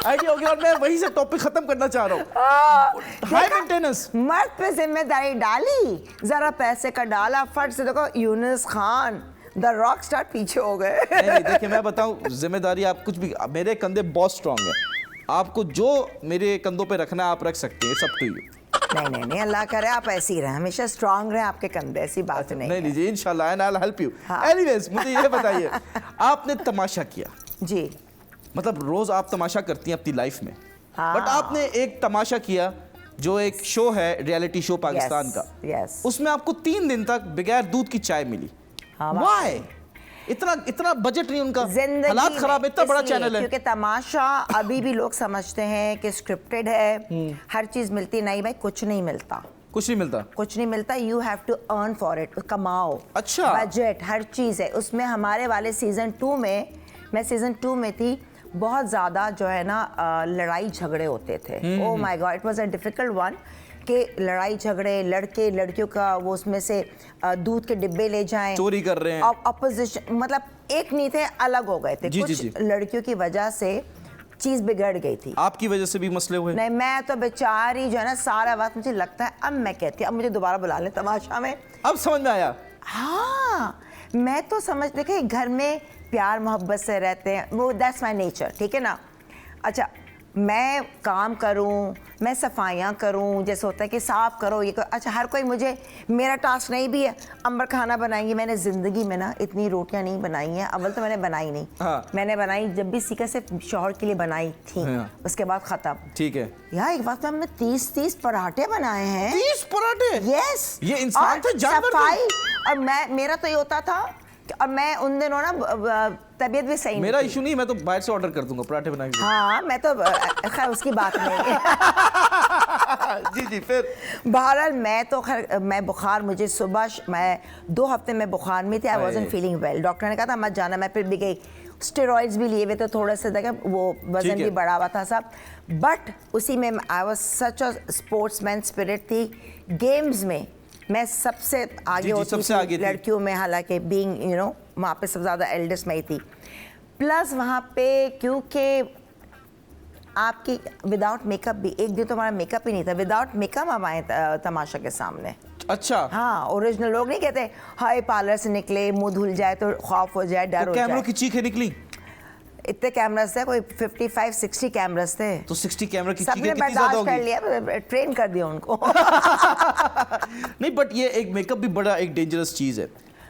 Speaker 2: आइडिया हो गया, और मैं वहीं से टॉपिक खत्म करना चाह रहा हूँ। High maintenance.
Speaker 1: मर्द पे जिम्मेदारी डाली, जरा पैसे का डाला, फट से देखो Yunus Khan the rock star पीछे हो गए।
Speaker 2: नहीं देखिए मैं बताऊं, जिम्मेदारी आप कुछ भी, मेरे कंधे बहुत स्ट्रांग है, आपको जो मेरे कंधों पे रखना है आप रख सकते हैं, सब टू यू।
Speaker 1: नहीं अल्लाह करे आप ऐसे ही रहे, हमेशा स्ट्रांग रहे आपके कंधे, ऐसी बात नहीं
Speaker 2: नहीं लीजिए इंशाल्लाह, and I will help you.
Speaker 1: हाँ।
Speaker 2: एनीवेज मुझे ये बताइए, आपने तमाशा किया,
Speaker 1: जी।
Speaker 2: मतलब रोज आप तमाशा करती हैं अपनी लाइफ में,
Speaker 1: हाँ।
Speaker 2: बट आपने एक तमाशा किया जो एक शो है, रियलिटी शो पाकिस्तान का,
Speaker 1: यस।
Speaker 2: उसमें आपको 3 दिन तक बगैर दूध की चाय मिली।
Speaker 1: हाँ,
Speaker 2: Why? इतना बजट नहीं उनका,
Speaker 1: जिंदगी
Speaker 2: हालात खराब है, इतना बड़ा
Speaker 1: इसलिए,
Speaker 2: चैनल है।
Speaker 1: क्योंकि तमाशा अभी भी लोग समझते हैं कि स्क्रिप्टेड है, हर चीज मिलती, नहीं भाई कुछ नहीं मिलता,
Speaker 2: कुछ नहीं मिलता।
Speaker 1: कुछ नहीं मिलता। You have to earn for it, कमाओ।
Speaker 2: अच्छा।
Speaker 1: बजट हर चीज़ है उसमें। हमारे वाले सीज़न 2 में, मैं सीज़न 2 में थी, बहुत ज़्यादा जो है ना लड़ाई झगड़े होते थे। Oh my God, it was a difficult one कि लड़ाई झगड़े, लड़के लड़कियों का वो उसमें से दूध के डिब्बे ले जाएं,
Speaker 2: चोरी कर रहे हैं,
Speaker 1: अपोजिशन, मतलब एक नहीं थे, अलग हो गए थे।
Speaker 2: जी,
Speaker 1: कुछ
Speaker 2: जी, जी।
Speaker 1: लड़कियों की वजह से चीज़ बिगड़ गई थी।
Speaker 2: आपकी वजह से भी मसले हुए?
Speaker 1: नहीं मैं तो बेचारी जो है ना सारा वक्त, मुझे लगता है अब मैं कहती हूँ अब मुझे दोबारा बुला लें तमाशा में।
Speaker 2: अब समझ में आया।
Speaker 1: हाँ मैं तो समझ, देखिए घर में प्यार मोहब्बत से रहते हैं, वो दैट्स माय नेचर, ठीक है ना। अच्छा मैं काम करूं, मैं सफाइयाँ करूं, जैसे होता है कि साफ करो ये करो। अच्छा हर कोई, मुझे मेरा टास्क नहीं भी है, अंबर खाना बनाएंगी, मैंने ज़िंदगी में ना इतनी रोटियां नहीं बनाई हैं। अव्वल तो मैंने बनाई नहीं,
Speaker 2: हाँ।
Speaker 1: मैंने बनाई जब भी सीखा सिर्फ शौहर के लिए बनाई थी,
Speaker 2: हाँ।
Speaker 1: उसके बाद ख़त्म।
Speaker 2: ठीक है
Speaker 1: यार एक बात, हमने 30 पराठे बनाए हैं।
Speaker 2: 30 पराठे?
Speaker 1: यस।
Speaker 2: ये इंसान थे, जानवर थे?
Speaker 1: सफाई, और मेरा तो ये होता था कि, और मैं उन दिनों ना तबीयत भी सही
Speaker 2: मेरा
Speaker 1: नहीं थी।
Speaker 2: इशू नहीं, मैं तो बाहर से ऑर्डर कर दूंगा पराठे बना के।
Speaker 1: हाँ मैं तो खैर उसकी बात नहीं।
Speaker 2: जी जी फिर
Speaker 1: बहरहाल मैं तो खैर, मैं बुखार, मुझे सुबह मैं 2 हफ्ते में बुखार में थी, I wasn't feeling well. Doctor ने कहा था मत जाना, मैं फिर भी गई, स्टेरॉइड्स भी लिए हुए थे थोड़े से, देखा वो वजन भी बढ़ा हुआ था सब, बट उसी में I was such a sportsman spirit थी। गेम्स में मैं सबसे आगे होती
Speaker 2: सबसे
Speaker 1: थी
Speaker 2: आगे थी।
Speaker 1: लड़कियों में, हालांकि बीइंग यू नो वहाँ पे सबसे ज़्यादा एल्डेस्ट में ही थी। प्लस वहाँ पे क्योंकि आपकी विदाउट मेकअप भी, एक दिन तो हमारा मेकअप ही नहीं था, विदाउट मेकअप हम आए तमाशा के सामने।
Speaker 2: अच्छा,
Speaker 1: हाँ ओरिजिनल, लोग नहीं कहते हाय पार्लर से निकले मुंह धुल जाए तो खौफ हो जाए, डर
Speaker 2: तो
Speaker 1: हो
Speaker 2: कैमरों
Speaker 1: जाए।
Speaker 2: की चीखें निकली?
Speaker 1: इतने कैमरास थे, कोई 55-60 कैमरास थे,
Speaker 2: तो 60 कैमरा की
Speaker 1: सबने
Speaker 2: चीखें कितनी ज्यादा
Speaker 1: बर्दाश्त कर
Speaker 2: होगी?
Speaker 1: लिया, ट्रेन कर दिया उनको।
Speaker 2: नहीं बट ये एक मेकअप भी बड़ा एक डेंजरस चीज है।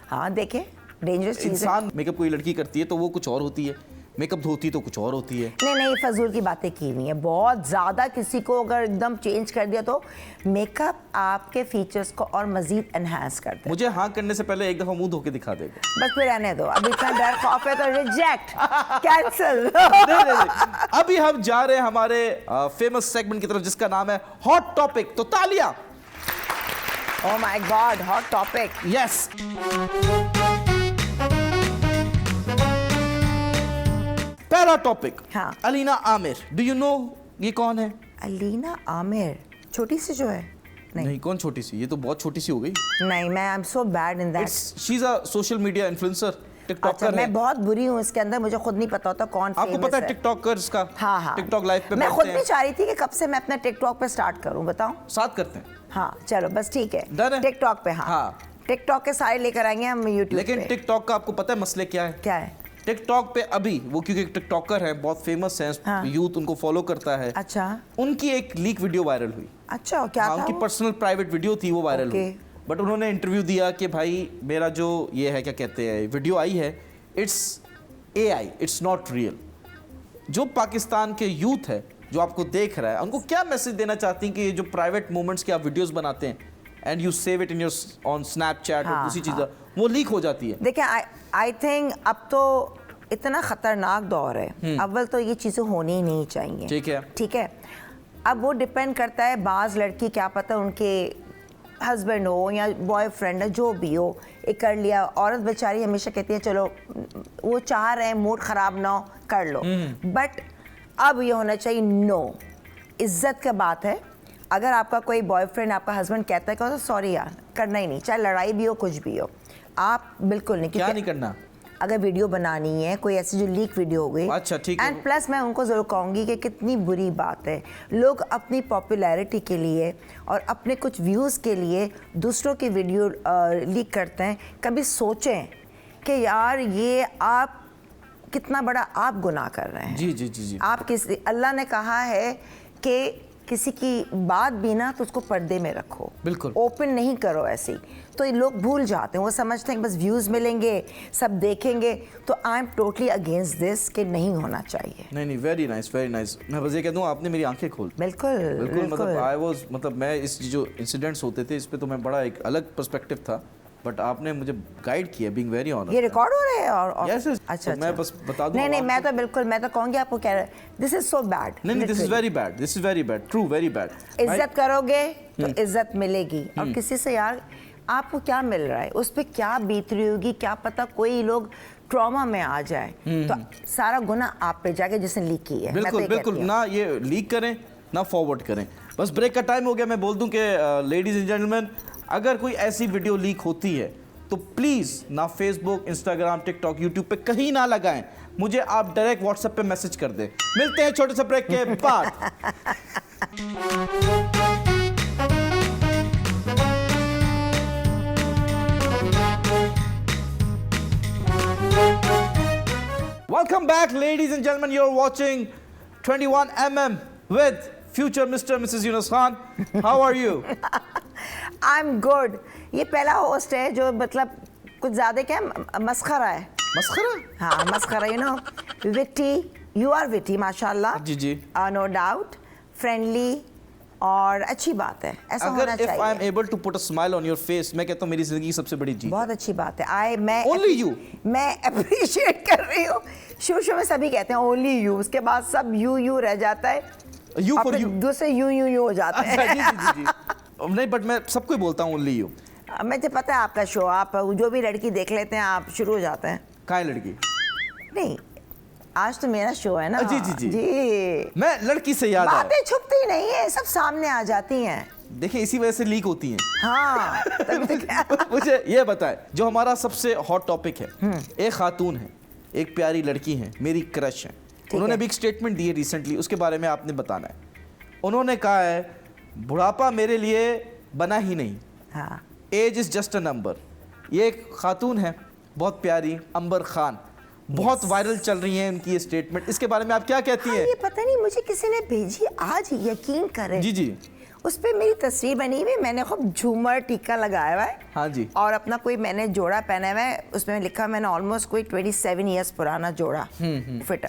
Speaker 1: हाँ देखे डेंजरस चीज है।
Speaker 2: इंसान मेकअप कोई लड़की करती है तो वो कुछ और होती है, मेकअप धोती तो कुछ और होती है।
Speaker 1: नहीं नहीं, फजूल की बातें की नहीं है। बहुत ज़्यादा किसी को अगर एकदम चेंज कर दिया तो मेकअप आपके फीचर्स को और मज़ीद एनहांस करते हैं।
Speaker 2: मुझे हाँ करने से पहले एक दफ़ा मुंह धो के दिखा देगा।
Speaker 1: बस फिर रहने दो, अभी इतना डर खौफ है तो रिजेक्ट, कैंसिल।
Speaker 2: नहीं। अभी हम जा रहे हैं हमारे फेमस सेगमेंट की तरफ जिसका नाम है हॉट टॉपिक। तो तालियां।
Speaker 1: Oh my God, hot topic.
Speaker 2: Yes. पहला टॉपिक,
Speaker 1: हाँ।
Speaker 2: Alina Aamir. Do you know ये कौन है?
Speaker 1: अलीना आमिर, छोटी सी जो है?
Speaker 2: नहीं, कौन छोटी सी? ये तो बहुत छोटी सी हो गई।
Speaker 1: नहीं, मैं I am so bad in that.
Speaker 2: She is a social media influencer, TikToker है।
Speaker 1: मैं बहुत बुरी हूँ इसके अंदर, मुझे खुद नहीं पता होता कौन
Speaker 2: आपको पता है टिकटॉकर्स का?
Speaker 1: हाँ हाँ,
Speaker 2: टिकटॉक लाइव पे
Speaker 1: मैं खुद भी चाह रही थी कि कब से मैं अपना टिकटॉक पे स्टार्ट करूँ, बताओ।
Speaker 2: साथ करते हैं।
Speaker 1: हाँ चलो, बस ठीक है,
Speaker 2: डन है?
Speaker 1: टिकटॉक पे। हाँ टिकटॉक के सारे लेकर आएंगे हम यूट्यूब।
Speaker 2: लेकिन टिकटॉक का आपको पता है मसले क्या है?
Speaker 1: क्या है?
Speaker 2: टिकटॉक पे अभी वो क्योंकि टिकटॉकर है, बहुत फेमस है,
Speaker 1: हाँ।
Speaker 2: यूथ उनको फॉलो करता है।
Speaker 1: अच्छा,
Speaker 2: उनकी एक लीक वीडियो वायरल हुई।
Speaker 1: अच्छा क्या था?
Speaker 2: उनकी पर्सनल प्राइवेट वीडियो थी, वो वायरल हुई। बट उन्होंने इंटरव्यू दिया कि भाई मेरा जो ये है क्या कहते हैं वीडियो आई है, it's AI, it's not real. जो पाकिस्तान के यूथ है जो आपको देख रहा है, उनको क्या मैसेज देना चाहती हैं कि ये जो प्राइवेट मोमेंट्स के आप वीडियोस बनाते हैं and you save it in your on Snapchat और दूसरी चीज़ वो लीक हो जाती है।
Speaker 1: देखिए, आई थिंक अब तो इतना खतरनाक दौर है, अव्वल तो ये चीज़ें होनी ही नहीं चाहिए। ठीक है। अब वो डिपेंड करता है, बाज़ लड़की क्या पता उनके हस्बैंड हो या बॉयफ्रेंड है, जो भी हो, एक कर लिया। औरत बेचारी हमेशा कहती है चलो वो चाह रहे हैं, मूड ख़राब ना हो, कर लो। बट अब ये होना चाहिए, नो, इज्जत का बात है। अगर आपका कोई बॉयफ्रेंड, आपका हस्बैंड कहता है कि सॉरी यार, करना ही नहीं, चाहे लड़ाई भी हो कुछ भी हो, आप बिल्कुल नहीं।
Speaker 2: क्या नहीं करना?
Speaker 1: अगर वीडियो बनानी है कोई ऐसी जो लीक वीडियो हो गई,
Speaker 2: अच्छा ठीक है।
Speaker 1: एंड प्लस मैं उनको ज़रूर कहूँगी कि कितनी बुरी बात है, लोग अपनी पॉपुलैरिटी के लिए और अपने कुछ व्यूज़ के लिए दूसरों की वीडियो लीक करते हैं। कभी सोचें कि यार ये आप कितना बड़ा आप गुनाह कर रहे हैं।
Speaker 2: जी जी जी जी।
Speaker 1: आप किसी, अल्लाह ने कहा है कि किसी की बात भी ना तो उसको पर्दे में रखो,
Speaker 2: बिल्कुल
Speaker 1: ओपन नहीं करो ऐसी। तो ये लोग भूल जाते हैं, वो समझते हैं कि बस व्यूज़ मिलेंगे, सब देखेंगे। तो आई एम टोटली अगेंस्ट दिस कि नहीं होना चाहिए।
Speaker 2: नहीं, वेरी नाइस, वेरी नाइस। मैं बस ये कह दूं, आपने मेरी आंखें खोल।
Speaker 1: बिल्कुल।
Speaker 2: मतलब मैं इस जो इंसिडेंट्स होते थे इस पे तो मैं बड़ा एक अलग पर्सपेक्टिव था, बट आपने मुझे गाइड किया, बीइंग वेरी ऑनेस्ट।
Speaker 1: ये रिकॉर्ड हो रहे हैं और
Speaker 2: yes,
Speaker 1: अच्छा,
Speaker 2: तो मैं बस बता दूं।
Speaker 1: नहीं, मैं तो बिल्कुल, मैं तो कहूँगी आपको, कह रहे दिस इज सो बैड।
Speaker 2: नहीं, this is very bad, this is very bad, true, very bad.
Speaker 1: इज्जत करोगे तो इज्जत मिलेगी, और किसी से यार आपको क्या मिल रहा है, उस पर क्या बीत रही होगी, क्या पता कोई लोग ट्रॉमा में आ जाए, तो सारा गुनाह आप पे जाके जिसने लीक की है।
Speaker 2: बिल्कुल बिल्कुल, ना ये लीक करें ना फॉरवर्ड करें। बस ब्रेक का टाइम हो गया। मैं बोल दूं कि लेडीज एंड जेंटलमैन, अगर कोई ऐसी वीडियो लीक होती है तो प्लीज़ ना फेसबुक, इंस्टाग्राम, टिकटॉक, यूट्यूब पे कहीं ना लगाएं, मुझे आप डायरेक्ट व्हाट्सएप पे मैसेज कर दें। मिलते हैं छोटे से ब्रेक के बाद। Welcome back, ladies and gentlemen. You're watching 21mm with future Mr. and Mrs. Yunus Khan. How are you?
Speaker 1: I'm good. ये पहला होस्ट है जो मतलब कुछ ज़्यादा क्या मस्खरा है।
Speaker 2: मस्खरा?
Speaker 1: हाँ मस्खरा, you know, witty, you are witty, माशाल्लाह।
Speaker 2: जी जी।
Speaker 1: No doubt, friendly और अच्छी बात है, ऐसा होना चाहिए।
Speaker 2: If I'm able to put a smile on your face, मैं कहता हूँ मेरी जिंदगी की सबसे बड़ी जीत।
Speaker 1: बहुत अच्छी बात है।
Speaker 2: Only you.
Speaker 1: मैं अप्रिशिएट कर रही हूँ। शुरू में सभी कहते हैं only you, उसके बाद सब you रह जाता है।
Speaker 2: You for you.
Speaker 1: दूसरे you हो जाते हैं।
Speaker 2: अच्छा, जी। नहीं, बट मैं सबको ही बोलता हूँ only you।
Speaker 1: मुझे पता है आपका शो, आप जो भी लड़की देख लेते हैं आप शुरू हो जाते हैं।
Speaker 2: कहाँ है लड़की?
Speaker 1: नहीं, आज तो मेरा शो है ना।
Speaker 2: जी। मैं लड़की से याद आया,
Speaker 1: बातें छुपती नहीं है, सब सामने आ जाती हैं।
Speaker 2: देखिए इसी वजह से लीक होती हैं।
Speaker 1: हाँ।
Speaker 2: मुझे ये बताएं, जो हमारा सबसे हॉट टॉपिक है, एक खातून है, एक प्यारी लड़की है, मेरी क्रश है। उन्होंने भी एक स्टेटमेंट दी है रिसेंटली, उसके बारे में आपने बताना है। उन्होंने कहा है बुढ़ापा मेरे लिए बना ही नहीं,
Speaker 1: हाँ।
Speaker 2: Age is just a number. ये एक खातून है बहुत प्यारी, अंबर खान, बहुत वायरल चल रही है उनकी ये स्टेटमेंट। इसके बारे में आप क्या कहती हैं?
Speaker 1: ये पता नहीं मुझे किसी ने भेजी आज, यकीन करें।
Speaker 2: जी।
Speaker 1: उस पे मेरी तस्वीर बनी हुई, मैंने खूब झूमर टीका लगाया हुआ है।
Speaker 2: हाँ जी।
Speaker 1: और अपना कोई मैंने जोड़ा पहना हुआ है, उसमें लिखा मैंने ऑलमोस्ट कोई 27 ईयर्स पुराना जोड़ा फिट।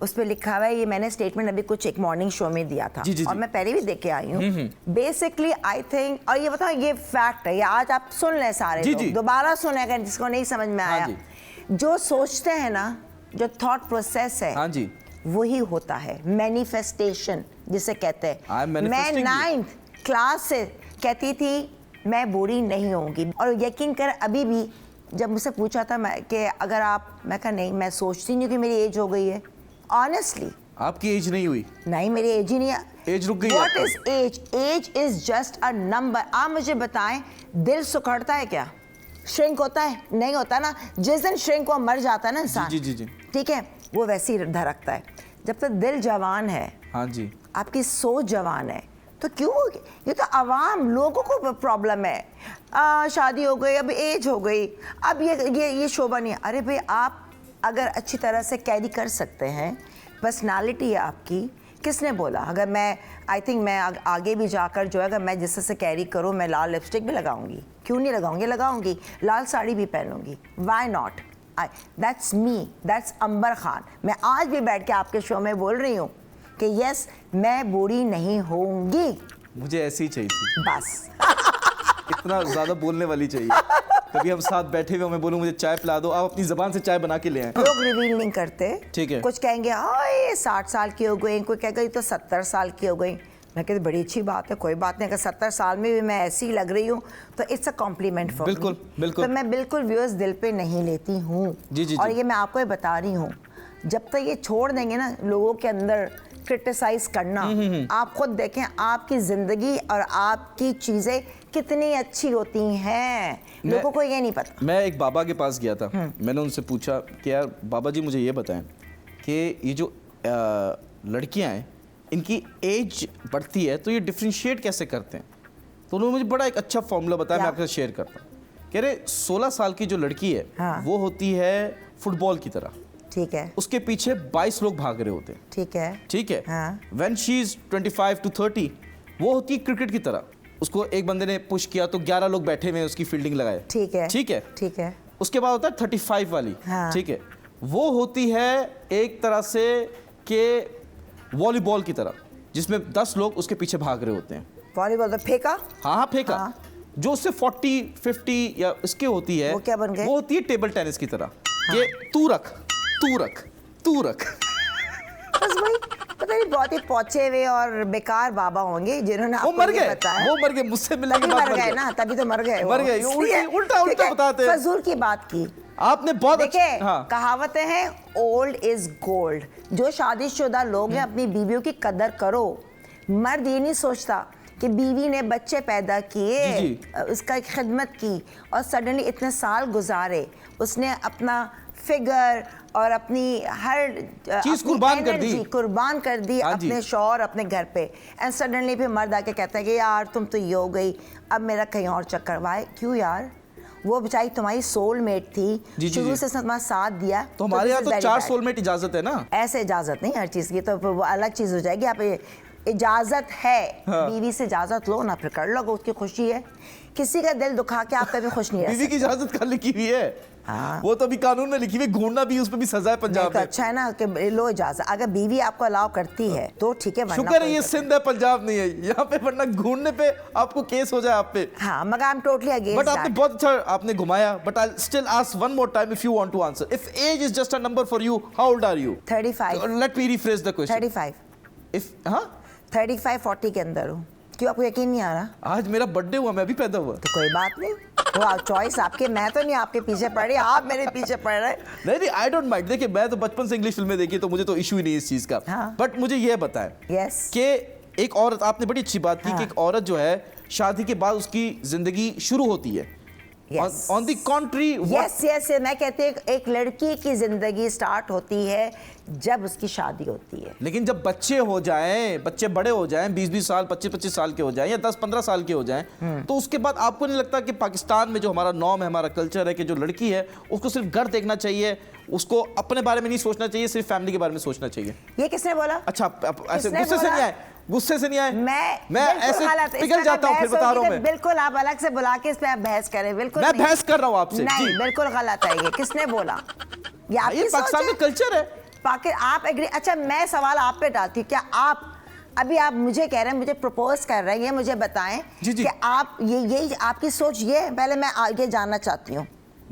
Speaker 1: उस पे लिखा हुआ है, ये मैंने स्टेटमेंट अभी कुछ एक मॉर्निंग शो में दिया था।
Speaker 2: जी,
Speaker 1: और मैं पहले भी देख के आई हूँ। बेसिकली आई थिंक, और ये बताओ ये फैक्ट है, ये आज आप सुन लें सारे
Speaker 2: जी,
Speaker 1: लोग,
Speaker 2: जी।
Speaker 1: दोबारा सुने अगर जिसको नहीं समझ में आया। जो सोचते हैं ना, जो थॉट प्रोसेस है,
Speaker 2: हाँ जी,
Speaker 1: वही होता है मैनिफेस्टेशन जिसे कहते हैं। मैं
Speaker 2: manifesting
Speaker 1: 9th क्लास से कहती थी मैं बूढ़ी नहीं होंगी, और यकीन कर अभी भी जब मुझसे पूछा था कि अगर आप, मैं कहा नहीं, मैं सोचती नहीं कि मेरी एज हो गई है। ऑनेस्टली
Speaker 2: आपकी एज नहीं हुई?
Speaker 1: नहीं, मेरी एज ही नहीं है।
Speaker 2: एज रुक गई?
Speaker 1: What is age? Age is just a number. आप मुझे बताएं, दिल सुखड़ता है क्या? श्रिंक होता है? नहीं होता ना। जिस दिन श्रिंक हुआ मर जाता है ना इंसान,
Speaker 2: जी जी जी,
Speaker 1: ठीक है, वो वैसे ही धड़कता है। जब तक दिल जवान है,
Speaker 2: हाँ जी,
Speaker 1: आपकी सोच जवान है, तो क्यों? ये तो आवाम लोगों को प्रॉब्लम है। शादी हो गई, अब एज हो गई, अब ये शोभा नहीं है। अरे भाई, आप अगर अच्छी तरह से कैरी कर सकते हैं, पर्सनालिटी है आपकी, किसने बोला? अगर मैं, आई थिंक मैं आगे भी जाकर जो है, अगर मैं जिस से कैरी करूँ, मैं लाल लिपस्टिक भी लगाऊंगी, क्यों नहीं लगाऊंगी? लगाऊंगी। लाल साड़ी भी पहनूंगी, why not? That's me, that's Amber Khan. मैं आज भी बैठ के आपके शो में बोल रही हूँ कि यस, मैं बूढ़ी नहीं होंगी।
Speaker 2: मुझे ऐसी ही चाहिए थी,
Speaker 1: बस।
Speaker 2: इतना ज्यादा बोलने वाली चाहिए। कभी हम साथ बैठे हुए, मैं बोलूं मुझे चाय पिला दो, आप अपनी जबान से चाय बना के ले आए।
Speaker 1: लोग रिवील नहीं करते,
Speaker 2: ठीक है।
Speaker 1: कुछ कहेंगे ये 60 साल की हो गई, कोई कहेगा ये तो 70 साल की हो गई। मैं कहती बड़ी अच्छी बात है, कोई बात नहीं, अगर 70 साल में भी मैं ऐसी ही लग रही हूँ तो it's a compliment for me.
Speaker 2: बिल्कुल बिल्कुल।
Speaker 1: तो मैं बिल्कुल व्यूअर्स दिल पे नहीं लेती हूँ।
Speaker 2: जी जी
Speaker 1: और
Speaker 2: जी।
Speaker 1: ये मैं आपको ये बता रही हूँ, जब तक ये छोड़ देंगे ना लोगों के अंदर क्रिटिसाइज करना, आप खुद देखें आपकी जिंदगी और आपकी चीजें कितनी अच्छी होती हैं। लोगों को ये नहीं पता।
Speaker 2: मैं एक बाबा के पास गया था, मैंने उनसे पूछा कि यार बाबा जी मुझे ये बताएं कि ये जो लड़कियां हैं, इनकी एज बढ़ती है तो ये डिफ्रेंशिएट कैसे करते हैं? तो उन्होंने मुझे बड़ा एक अच्छा फॉर्मूला बताया, मैं आपके साथ शेयर करता हूँ। कह रहे 16 साल की जो लड़की है,
Speaker 1: हाँ।
Speaker 2: वो होती है फुटबॉल की तरह,
Speaker 1: ठीक है,
Speaker 2: उसके पीछे 22 लोग भाग रहे होते हैं,
Speaker 1: ठीक है,
Speaker 2: ठीक है।
Speaker 1: हाँ।
Speaker 2: व्हेन शी इज 25 to 30, वो होती है क्रिकेट की तरह, उसको एक बंदे ने पुश किया तो 11 लोग बैठे हुए हैं, उसकी फील्डिंग लगाए,
Speaker 1: ठीक है,
Speaker 2: ठीक है,
Speaker 1: ठीक है।
Speaker 2: उसके बाद होता है 35 वाली,
Speaker 1: हाँ।
Speaker 2: ठीक है, वो होती है एक तरह से कि वॉलीबॉल की तरह, जिसमें 10 लोग उसके पीछे भाग रहे होते हैं।
Speaker 1: वॉलीबॉल तो फेंका,
Speaker 2: हाँ फेंका।
Speaker 1: हाँ।
Speaker 2: जो उससे 40 50 या इसके होती है,
Speaker 1: वो क्या बन गए?
Speaker 2: वो होती है टेबल टेनिस की तरह, कि तू रख तू रख तू रख।
Speaker 1: बस वही, पता नहीं बहुत ही पहुंचे हुए और बेकार बाबा होंगे जिन्होंने
Speaker 2: वो
Speaker 1: आपको
Speaker 2: मर
Speaker 1: ये
Speaker 2: गए,
Speaker 1: बताया।
Speaker 2: वो मर गए, मुझसे मिलने के
Speaker 1: तभी
Speaker 2: बाद
Speaker 1: मर गए ना, तभी तो मर गए वो।
Speaker 2: मर गए,
Speaker 1: इसलिए,
Speaker 2: उल्टा
Speaker 1: ठीक है,
Speaker 2: बताते हैं।
Speaker 1: फजूल की बात की
Speaker 2: आपने बहुत
Speaker 1: देखिए।
Speaker 2: हाँ।
Speaker 1: कहावतें हैं, ओल्ड इज गोल्ड। जो शादीशुदा लोग हैं, अपनी बीवियों की कदर करो। मर्द ये नहीं सोचता कि बीवी ने बच्चे पैदा किए,
Speaker 2: जी।
Speaker 1: उसका खिदमत की और सडनली इतने साल गुजारे, उसने अपना फिगर और अपनी हर
Speaker 2: चीज कुर्बान कर दी,
Speaker 1: कुर्बान कर दी अपने शौहर, अपने घर पे, एंड सडनली फिर मर्द आके कहता है कि यार तुम तो ये हो गई, अब मेरा कहीं और चक्कर। वाई? क्यों यार? वो बेचारी तुम्हारी सोलमेट थी, शुरू से तुम्हारा साथ दिया।
Speaker 2: तो हमारे यहाँ तो 4 सोलमेट इजाजत है ना। ऐसे
Speaker 1: इजाजत नहीं हर चीज की, तो वो अलग चीज हो जाएगी। आप इजाजत है, हाँ। बीवी से इजाजत लो ना, फिर कर लो, उसकी खुशी है। किसी का दिल दुखा के आप कभी खुश नहीं रह सकते।
Speaker 2: बीवी की इजाजत कहाँ लिखी हुई है? हाँ। वो तो अभी कानून में लिखी हुई, घूरना भी उस पर भी सजा है पंजाब
Speaker 1: में। अच्छा है ना कि लो इजाजत, अगर बीवी आपको अलाउ करती है तो ठीक है।
Speaker 2: शुक्र है ये सिंध है, पंजाब नहीं है यहाँ पे, वरना घूरने पे आपको केस हो जाए आप पे।
Speaker 1: हाँ, मगर I am totally against
Speaker 2: but आपने बहुत अच्छा आपने घुमाया, but I still ask one more time if you want to answer. If age is just a number for you, how old are you?
Speaker 1: 35।
Speaker 2: Let me rephrase the question.
Speaker 1: 35।
Speaker 2: If हाँ
Speaker 1: 35-40 के अंदर हूँ। क्यों, आपको यकीन नहीं आ रहा?
Speaker 2: आज मेरा बर्थडे हुआ, मैं भी पैदा हुआ।
Speaker 1: तो कोई बात नहीं, वो चॉइस आपके, मैं तो नहीं आपके पीछे पड़ रही, आप मेरे पीछे पड़ रहे।
Speaker 2: नहीं, आई डोंट माइंड। देखिए मैं तो बचपन से इंग्लिश फिल्में देखी, तो मुझे तो इशू ही नहीं इस चीज का।
Speaker 1: हाँ।
Speaker 2: बट मुझे ये बताएं कि एक औरत, आपने बड़ी अच्छी बात की कि एक औरत जो है शादी के बाद उसकी जिंदगी शुरू होती है। ऑन द कॉन्ट्री,
Speaker 1: यस, मैं कहती हूँ एक लड़की की जिंदगी स्टार्ट होती है जब उसकी शादी होती है।
Speaker 2: लेकिन जब बच्चे हो जाएं, बच्चे बड़े हो जाएं, 20-20 साल 25-25 साल के हो जाएं या 10-15 साल के हो जाएं, तो उसके बाद आपको नहीं लगता कि पाकिस्तान में जो हमारा नॉर्म है, हमारा कल्चर है, कि जो लड़की है उसको सिर्फ घर देखना चाहिए, उसको अपने बारे में नहीं सोचना चाहिए, सिर्फ फैमिली के बारे में सोचना चाहिए?
Speaker 1: ये किसने बोला?
Speaker 2: अच्छा, ऐसे गुस्से से नहीं आए, गुस्से से नहीं आए? मैं
Speaker 1: बिल्कुल
Speaker 2: ऐसे
Speaker 1: गलत, इस
Speaker 2: पिघल
Speaker 1: पे
Speaker 2: जाता हूँ, फिर
Speaker 1: बहस
Speaker 2: बता रहा
Speaker 1: होगी
Speaker 2: हूँ
Speaker 1: तो
Speaker 2: मैं।
Speaker 1: बिल्कुल आप अलग से बुला के इस पे आप बहस करें, बिल्कुल
Speaker 2: मैं
Speaker 1: नहीं।
Speaker 2: बहस कर रहा हूँ आपसे।
Speaker 1: नहीं,
Speaker 2: जी।
Speaker 1: बिल्कुल गलत है ये, किसने बोला? ये आपकी
Speaker 2: ये
Speaker 1: सोच
Speaker 2: पाकिस्तान
Speaker 1: है।
Speaker 2: का कल्चर है।
Speaker 1: आप एग्री? अच्छा, मैं सवाल आप पे डालती हूँ, क्या आप अभी आप मुझे कह रहे हैं, मुझे प्रपोज कर रहे हैं, ये मुझे बताएं
Speaker 2: जी, जी।
Speaker 1: कि आप ये आपकी सोच ये है? पहले मैं ये जानना चाहती हूँ।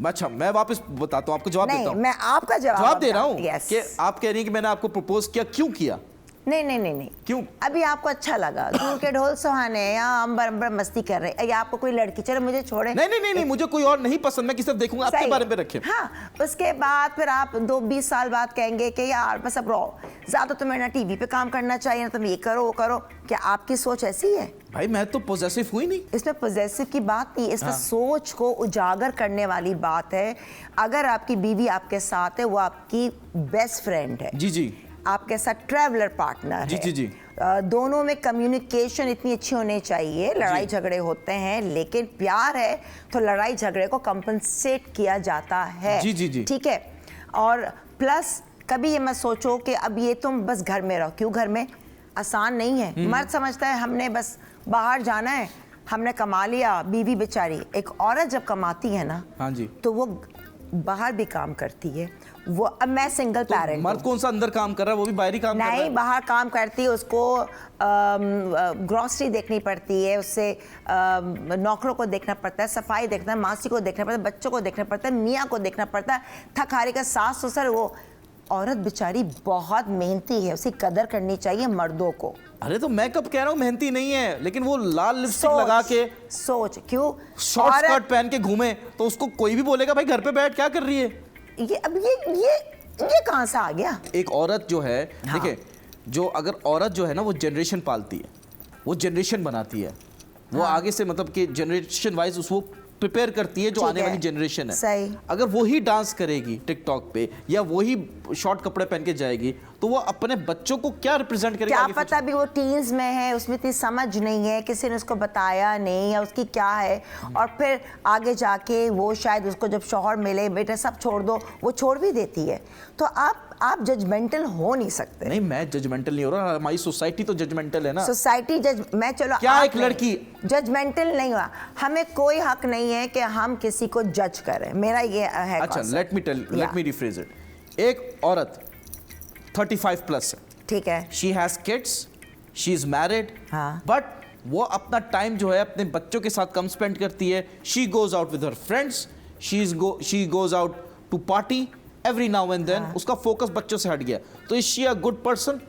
Speaker 2: अच्छा, मैं वापस बताता हूँ आपको, जवाब देता
Speaker 1: नहीं,
Speaker 2: हूँ।
Speaker 1: मैं आपका जवाब
Speaker 2: दे रहा हूँ
Speaker 1: Yes.
Speaker 2: कि आप कह रही हैं कि मैंने आपको प्रपोज किया, क्यों किया?
Speaker 1: नहीं।
Speaker 2: क्यों?
Speaker 1: अभी आपको अच्छा लगा, दूर के ढोल सुहाने या अंबर अंबर मस्ती कर रहे हैं, या आपको कोई लड़की, चलो मुझे छोड़े।
Speaker 2: नहीं, मुझे कोई और नहीं पसंद, मैं किसी तरफ देखूंगा, आपके बारे में रखे।
Speaker 1: हाँ, उसके बाद फिर आप 20 साल बाद कहेंगे कि यार बस अब रहो, ज्यादा तुम्हें ना टीवी पे काम करना चाहिए, ना तुम ये करो वो करो। क्या आपकी सोच ऐसी है?
Speaker 2: भाई मैं तो पॉजेसिव हुई नहीं।
Speaker 1: इसमें पॉजेसिव की बात नहीं, इसमें सोच को उजागर करने वाली बात है। अगर आपकी बीवी आपके साथ है, वो आपकी बेस्ट फ्रेंड है,
Speaker 2: जी,
Speaker 1: आपके साथ ट्रैवलर पार्टनर है।
Speaker 2: जी।
Speaker 1: दोनों में कम्युनिकेशन इतनी अच्छी होनी चाहिए। लड़ाई झगड़े होते हैं, लेकिन प्यार है तो लड़ाई झगड़े को कंपनसेट किया जाता है।
Speaker 2: जी।
Speaker 1: ठीक है। और प्लस कभी ये मत सोचो कि अब ये तुम बस घर में रहो। क्यों घर में? आसान नहीं है। मर्द समझता है हमने बस बाहर जाना है, हमने कमा लिया। बीवी बेचारी, एक औरत जब कमाती है ना,
Speaker 2: हाँ जी,
Speaker 1: तो वो बाहर भी काम करती है। वो, अब मैं सिंगल पैरेंट,
Speaker 2: मर्द कौन सा अंदर काम कर रहा है? वो भी बाहरी काम कर रहा है।
Speaker 1: नहीं, बाहर काम करती है, उसको ग्रॉसरी देखनी पड़ती है, उससे नौकरों को देखना पड़ता है, सफाई देखना है, मासी को देखना पड़ता है, बच्चों को देखना पड़ता है, मियाँ को देखना पड़ता है, थक हारी का सास ससुर। वो औरत बेचारी बहुत मेहनती है, उसकी कदर करनी चाहिए मर्दों को।
Speaker 2: अरे तो मैं कब कह रहा हूँ मेहनती नहीं है, लेकिन वो लाल लिपस्टिक लगा के,
Speaker 1: सोच क्यों
Speaker 2: शॉर्ट स्कर्ट पहन के घूमे तो उसको कोई भी बोलेगा भाई घर पे बैठ क्या कर रही है?
Speaker 1: ये कहां से आ गया?
Speaker 2: एक औरत जो है,
Speaker 1: हाँ।
Speaker 2: देखिए, जो अगर औरत जो है ना, वो जनरेशन पालती है, वो जनरेशन बनाती है, वो
Speaker 1: हाँ।
Speaker 2: आगे से मतलब कि जनरेशन वाइज उसको प्रिपेयर करती है जो
Speaker 1: ठीक
Speaker 2: आने
Speaker 1: है।
Speaker 2: वाली जनरेशन है।
Speaker 1: सही।
Speaker 2: अगर वही डांस करेगी टिकटॉक पे या वही शॉर्ट कपड़े पहन के जाएगी तो वो अपने बच्चों को क्या रिप्रेजेंट करेगी?
Speaker 1: क्या पता भी वो टीन्स में है, उसमें इतनी समझ नहीं है, किसी ने उसको बताया नहीं, या उसकी क्या है। और फिर आगे जाके वो शायद उसको जब शौहर मिले, बेटा सब छोड़ दो, वो छोड़ भी देती है। तो आप जजमेंटल हो नहीं सकते।
Speaker 2: नहीं, मैं जजमेंटल नहीं हो रहा, हमारी सोसाइटी तो जजमेंटल है ना।
Speaker 1: सोसाइटी मैं चलो
Speaker 2: क्या एक लड़की
Speaker 1: जजमेंटल नहीं हुआ, हमें कोई हक नहीं है कि हम किसी को जज करें। मेरा ये है।
Speaker 2: अच्छा, लेट मी रिफ्रेज इट। एक औरत 35 प्लस है,
Speaker 1: ठीक है,
Speaker 2: she has kids, she is married,
Speaker 1: हाँ।
Speaker 2: बट वो अपना टाइम जो है अपने बच्चों के साथ कम स्पेंड करती है। She goes out with her friends, she goes out to party every now and then. उसका फोकस बच्चों से हट गया, तो is she a good person?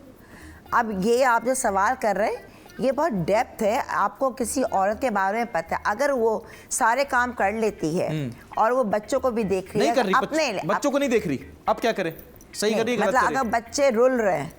Speaker 1: अब ये आप जो सवाल कर रहे हैं, ये बहुत डेप्थ है। आपको किसी औरत के बारे में पता है, अगर वो सारे काम कर लेती है और वो बच्चों को भी देख रही
Speaker 2: नहीं
Speaker 1: है,
Speaker 2: कर रही,
Speaker 1: अपने
Speaker 2: बच्चों को नहीं देख रही, अब क्या करे? सही कर रही है, गलत
Speaker 1: मतलब
Speaker 2: कर रही है?
Speaker 1: अगर बच्चे रुल रहे हैं,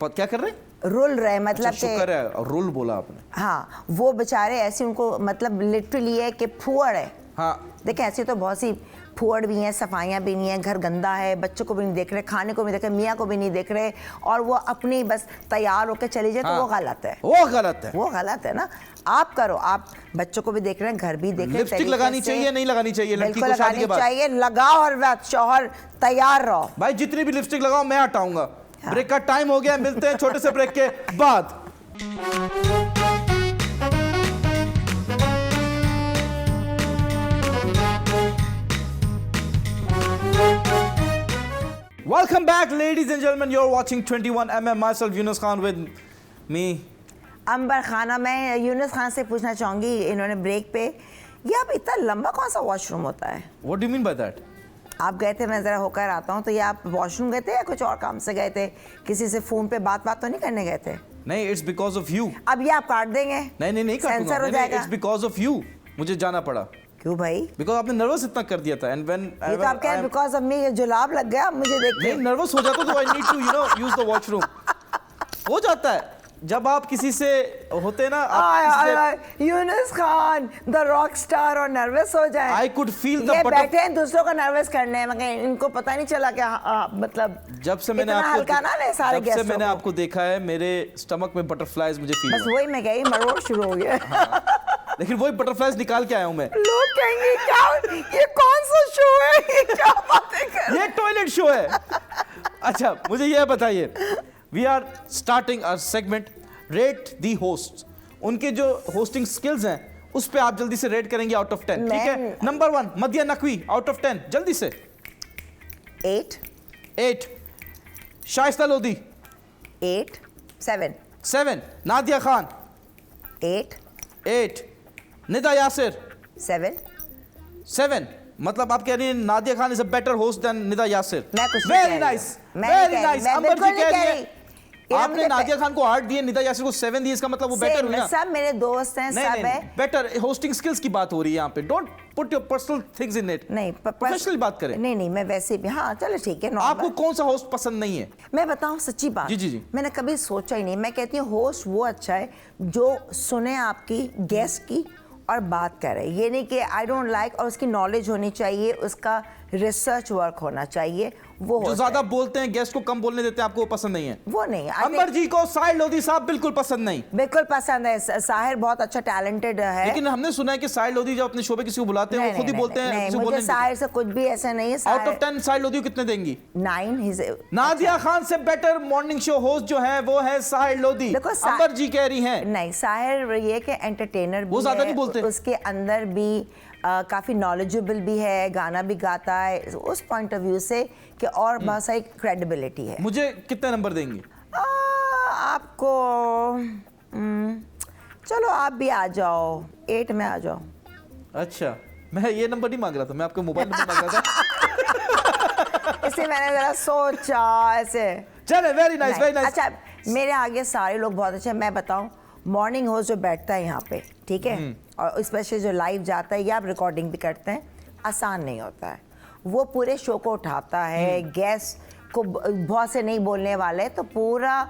Speaker 2: वो क्या कर रहे हैं?
Speaker 1: रुल रहे मतलब
Speaker 2: अच्छा, शुक्र है रुल बोला आपने।
Speaker 1: हाँ, वो बेचारे ऐसे, उनको मतलब लिटरली है कि फुअड़ है।
Speaker 2: हाँ,
Speaker 1: देखिए ऐसी तो बहुत सी फुअड़ भी हैं, सफाइयाँ भी नहीं हैं, घर गंदा है, बच्चों को भी नहीं देख रहे, खाने को भी नहीं देख रहे, मियाँ को भी नहीं देख रहे, और वो अपनी बस तैयार होकर चली जाए।
Speaker 2: हाँ,
Speaker 1: तो वो गलत है,
Speaker 2: वो गलत है,
Speaker 1: वो गलत है ना। आप करो, आप बच्चों को भी देख रहे हैं, घर भी देख रहे हैं।
Speaker 2: लिपस्टिक लगानी चाहिए नहीं लगानी चाहिए लड़की को शादी के बाद?
Speaker 1: चाहिए, लगाओ और शौहर तैयार रहो।
Speaker 2: भाई जितनी भी लिपस्टिक लगाओ मैं हटाऊंगा। ब्रेक का टाइम हो गया, मिलते हैं छोटे से ब्रेक के बाद। Welcome back, ladies and gentlemen. You're watching 21mm. Myself, Yunus Khan, with me.
Speaker 1: अंबर खाना। मैं यूनुस खान से पूछना चाहूँगी, इन्होंने ब्रेक पे, ये आप इतना लंबा कौन सा वॉशरूम होता है?
Speaker 2: What do you mean by that?
Speaker 1: आप गए थे, मैं ज़रा होकर आता हूँ, तो ये आप वॉशरूम गए थे या कुछ और काम से गए थे? किसी से फ़ोन पे बात तो नहीं करने गए थे?
Speaker 2: नहीं, it's because of you.
Speaker 1: अब ये आप काट देंगे?
Speaker 2: नहीं काटूंगा।
Speaker 1: सेंसर हो
Speaker 2: नहीं,
Speaker 1: जाएगा।
Speaker 2: it's because of you. मुझे जाना पड़ा।
Speaker 1: क्यों भाई?
Speaker 2: Because आपने नर्वस इतना कर दिया था, and when
Speaker 1: ये तो आप कह रहे हैं because of me, ये जुलाब लग गया मुझे देख के।
Speaker 2: नहीं, नर्वस हो जाता तो I need to use the washroom. हो जाता है जब आप किसी से होते हैं ना।
Speaker 1: Yunus Khan the rock star, और नर्वस हो जाए।
Speaker 2: I could feel the
Speaker 1: ये बैठे हैं दूसरों को नर्वस करने, मगर इनको पता नहीं चला क्या मतलब
Speaker 2: जब से मैंने आपको देखा है, मेरे स्टमक में बटरफ्लाइज मुझे फील
Speaker 1: बस वही मैं गई, मरोड़ शुरू हो गया।
Speaker 2: लेकिन वही बटरफ्लाइज निकाल के आया हूं मैं।
Speaker 1: लोग कहेंगे क्या ये कौन सा शो है, ये क्या बातें कर रहे हैं?
Speaker 2: ये टॉयलेट शो है। अच्छा, मुझे ये बताइए, we are starting our segment rate the host, उनके जो होस्टिंग स्किल्स हैं उस पे आप जल्दी से रेट करेंगे आउट ऑफ 10, ठीक है? नंबर 1 मदिया नकवी, आउट ऑफ 10 जल्दी से।
Speaker 1: 8
Speaker 2: शाइस्ता लोधी
Speaker 1: 8 7
Speaker 2: नादिया खान
Speaker 1: 8
Speaker 2: निदा यासिर
Speaker 1: 7
Speaker 2: मतलब आप कह रही हैं Nadia Khan is a better host than Nida Yasir.
Speaker 1: मैं कुछ नहीं कह
Speaker 2: वेरी
Speaker 1: रही
Speaker 2: नाइस,
Speaker 1: हूँ। मैं नहीं
Speaker 2: वेरी
Speaker 1: कह रही,
Speaker 2: नाइस।
Speaker 1: मैं
Speaker 2: अंबर
Speaker 1: बिल्कुल
Speaker 2: जी
Speaker 1: नहीं
Speaker 2: कह
Speaker 1: कह
Speaker 2: रही
Speaker 1: रही।
Speaker 2: है
Speaker 1: ये
Speaker 2: आपने
Speaker 1: मुझे
Speaker 2: नादिया खान को 8 दिए, निदा यासिर को 7 दिए, इसका मतलब वो बेटर हुई ना?
Speaker 1: सब मेरे दोस्त हैं,
Speaker 2: नहीं
Speaker 1: सब
Speaker 2: नहीं,
Speaker 1: है।
Speaker 2: बेटर होस्टिंग स्किल्स की बात हो रही है यहाँ पे। Don't put your personal things in it.
Speaker 1: नहीं
Speaker 2: प्रोफेशनल बात करें।
Speaker 1: नहीं मैं वैसे भी, हाँ चलो ठीक है। normal।
Speaker 2: आपको कौन सा होस्ट पसंद नहीं है?
Speaker 1: मैं बताऊं सच्ची बात,
Speaker 2: जी।
Speaker 1: मैंने कभी सोचा ही नहीं। मैं कहती हूँ होस्ट वो अच्छा है जो सुने आपकी गेस्ट की और बात करे। ये नहीं कि आई डोंट लाइक, और उसकी नॉलेज होनी चाहिए, उसका रिसर्च वर्क होना चाहिए। वो
Speaker 2: जो ज्यादा बोलते हैं, गेस्ट को कम बोलने देते हैं, आपको वो पसंद नहीं है?
Speaker 1: वो नहीं।
Speaker 2: अंबर जी को साहिर लोधी साहब बिल्कुल पसंद नहीं।
Speaker 1: बिल्कुल पसंद है, साहिर बहुत अच्छा टैलेंटेड है।
Speaker 2: लेकिन हमने सुना है कि साहिर लोधी जब अपने शो पे किसी को बुलाते हैं वो खुद ही बोलते हैं, किसी को बोलने
Speaker 1: मुझे साहिर से कुछ भी ऐसा नहीं है।
Speaker 2: आउट ऑफ 10 साहिर लोधी को कितने देंगी?
Speaker 1: 9।
Speaker 2: नादिया खान से बेटर मॉर्निंग शो होस्ट जो है वो है साहिर लोधी।
Speaker 1: देखो,
Speaker 2: अंबर जी कह रही हैं
Speaker 1: नहीं, साहिर ये कि एंटरटेनर भी
Speaker 2: वो ज्यादा
Speaker 1: है,
Speaker 2: नहीं बोलते।
Speaker 1: उसके अंदर भी काफ़ी नॉलेजेबल भी है, गाना भी गाता है, उस पॉइंट ऑफ व्यू से कि और बहुत सारी क्रेडिबिलिटी है।
Speaker 2: मुझे कितने नंबर देंगे?
Speaker 1: आपको चलो आप भी आ जाओ, 8 में आ जाओ।
Speaker 2: अच्छा, मैं ये नंबर नहीं मांग रहा था, मैं आपका मोबाइल नंबर मांग रहा था।
Speaker 1: इसलिए मैंने जरा सोचा ऐसे।
Speaker 2: चले, वेरी नाइस, वेरी नाइस।
Speaker 1: अच्छा, मेरे आगे सारे लोग बहुत अच्छे। मैं बताऊं, मॉर्निंग होस्ट जो बैठता है यहाँ पे, ठीक है, और स्पेशली जो लाइव जाता है या आप रिकॉर्डिंग भी करते हैं, आसान नहीं होता है। वो पूरे शो को उठाता है, गेस्ट को बहुत से नहीं बोलने वाले, तो पूरा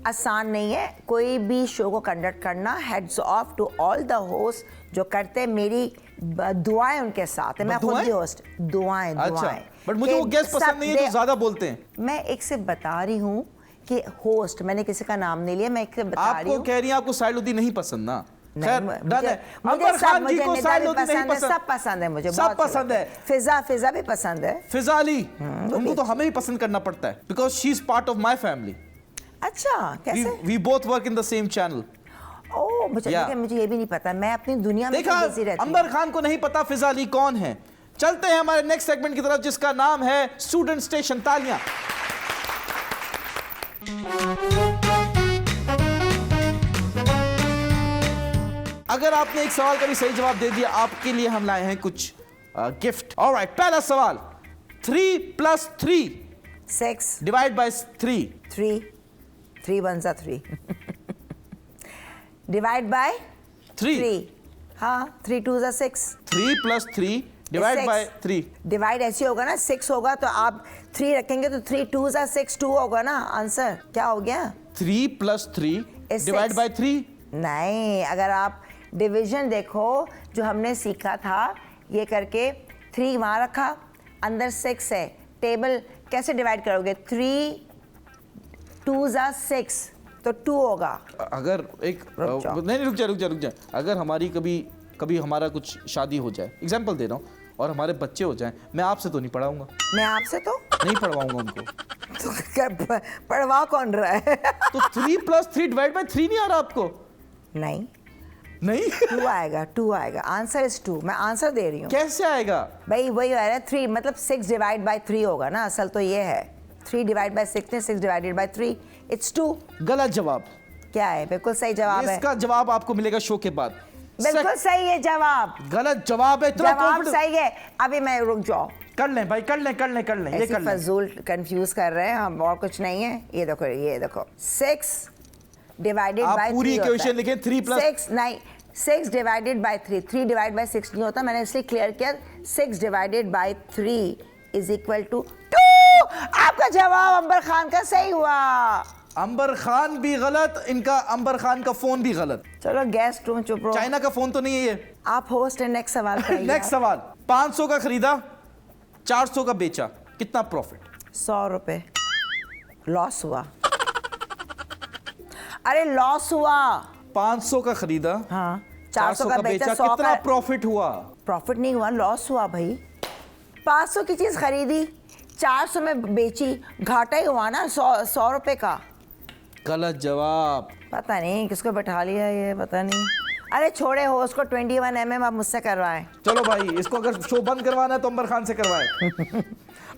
Speaker 1: आसान नहीं है कोई भी शो को कंडक्ट करना। Hats off to all the host जो करते हैं। मेरी दुआएं उनके साथ है। मैं खुद भी होस्ट, दुआएं।
Speaker 2: अच्छा, बट मुझे वो गेस्ट पसंद नहीं है जो ज्यादा बोलते हैं।
Speaker 1: मैं एक से बता रही हूँ कि होस्ट, मैंने किसी का नाम नहीं लिया, मैं एक से बता रही हूँ।
Speaker 2: आपको कह रही हैं आपको साहिर लोधी नहीं पसंद ना? खैर, डन है।
Speaker 1: मुझे
Speaker 2: अंबर खान जी
Speaker 1: मुझे
Speaker 2: को साहिर लोधी नहीं पसंद।
Speaker 1: सब पसंद है मुझे,
Speaker 2: सब
Speaker 1: बहुत
Speaker 2: पसंद है।
Speaker 1: फिजा भी पसंद है।
Speaker 2: फिजा अली, उनको तो हमें ही पसंद करना पड़ता है because she is part of my family.
Speaker 1: अच्छा, कैसे?
Speaker 2: We both work in the same channel.
Speaker 1: ओह, मुझे ये भी नहीं पता। मैं अपनी दुनिया में
Speaker 2: देखा,
Speaker 1: बिजी रहती हूँ।
Speaker 2: अंबर खान को नहीं पता फिजा अली कौन है। चलते हैं हमारे नेक्स्ट सेगमेंट की तरफ जिसका नाम है स्टूडेंट स्टेशन। तालियां। अगर आपने एक सवाल का भी सही जवाब दे दिया, आपके लिए हम लाए हैं कुछ गिफ्ट। ऑलराइट, पहला सवाल, 3 + 3
Speaker 1: 6
Speaker 2: डिवाइड बाय 3।
Speaker 1: 3 1 3 divide by 3। हाँ, 3 2 6।
Speaker 2: 3 + 3 डिवाइड बाय 3।
Speaker 1: डिवाइड ऐसे होगा ना, 6 होगा तो आप 3 रखेंगे तो 3 2 6 2 होगा ना। आंसर क्या हो गया?
Speaker 2: 3 + 3
Speaker 1: Is
Speaker 2: डिवाइड
Speaker 1: 6.
Speaker 2: बाय 3।
Speaker 1: नहीं, अगर आप डिवीजन देखो जो हमने सीखा था, ये करके 3 वहाँ रखा, अंदर 6 है, टेबल कैसे डिवाइड करोगे? 3 2 6 तो 2 होगा।
Speaker 2: अगर एक नहीं, रुक जा। अगर हमारी कभी हमारा कुछ शादी हो जाए, एग्जाम्पल दे रहा हूँ, और हमारे बच्चे हो जाएं, मैं आपसे तो नहीं पढ़ाऊंगा।
Speaker 1: मैं आपसे तो
Speaker 2: नहीं पढ़वाऊंगा उनको।
Speaker 1: तो पढ़वा कौन रहा है?
Speaker 2: तो 3 + 3 डिवाइड बाय 3 नहीं आ रहा आपको?
Speaker 1: नहीं,
Speaker 2: 2
Speaker 1: आएगा। Answer is 2। मैं आंसर दे रही हूँ।
Speaker 2: कैसे आएगा
Speaker 1: भाई वही आ रहा है 3, मतलब 6 डिवाइड बाय 3 होगा ना। असल तो ये है 3 डिवाइड बाय 6 है, 6 डिवाइडेड बाय 3 इट्स 2।
Speaker 2: गलत जवाब।
Speaker 1: क्या है? बिल्कुल सही जवाब है।
Speaker 2: इसका जवाब आपको मिलेगा शो के बाद।
Speaker 1: बिल्कुल सही है जवाब।
Speaker 2: गलत जवाब है।
Speaker 1: जवाब सही है। अभी मैं रुक जाओ,
Speaker 2: कर लें भाई, कर लें ये कर लें।
Speaker 1: फजूल कंफ्यूज कर रहे हैं हम, और कुछ नहीं है। ये देखो 6 डिवाइडेड बाय 3
Speaker 2: पूरी इक्वेशन लिखें। 3 +
Speaker 1: 6 नहीं, 6 डिवाइडेड बाय 3 डिवाइड बाय 6 नहीं होता। मैंने इसलिए क्लियर किया 6 divided by 3 is equal to 2। आपका जवाब अंबर खान का सही हुआ।
Speaker 2: अंबर खान भी गलत, इनका अंबर खान का फोन भी गलत।
Speaker 1: चलो गेस्ट रूम चुप रहो।
Speaker 2: चाइना का फोन तो नहीं है ये।
Speaker 1: आप होस्ट है, नेक्स्ट सवाल करिए।
Speaker 2: नेक्स्ट सवाल, 500 का खरीदा, 400 का बेचा, कितना प्रॉफिट?
Speaker 1: 100 रुपए लॉस हुआ। अरे लॉस हुआ।
Speaker 2: 500 का खरीदा,
Speaker 1: हाँ, 400 का बेचा, 100
Speaker 2: कितना
Speaker 1: का
Speaker 2: प्रॉफिट हुआ?
Speaker 1: प्रॉफिट नहीं हुआ, लॉस हुआ भाई। 500 की चीज खरीदी, 400 में बेची, घाटा ही हुआ ना। 100 रुपए का।
Speaker 2: गलत जवाब।
Speaker 1: पता नहीं किसको बैठा लिया ये, पता नहीं। अरे छोड़े हो उसको, 21 mm आप मुझसे करवाएं।
Speaker 2: चलो भाई, इसको अगर शो बंद करवाना है तो अंबर खान से करवाए।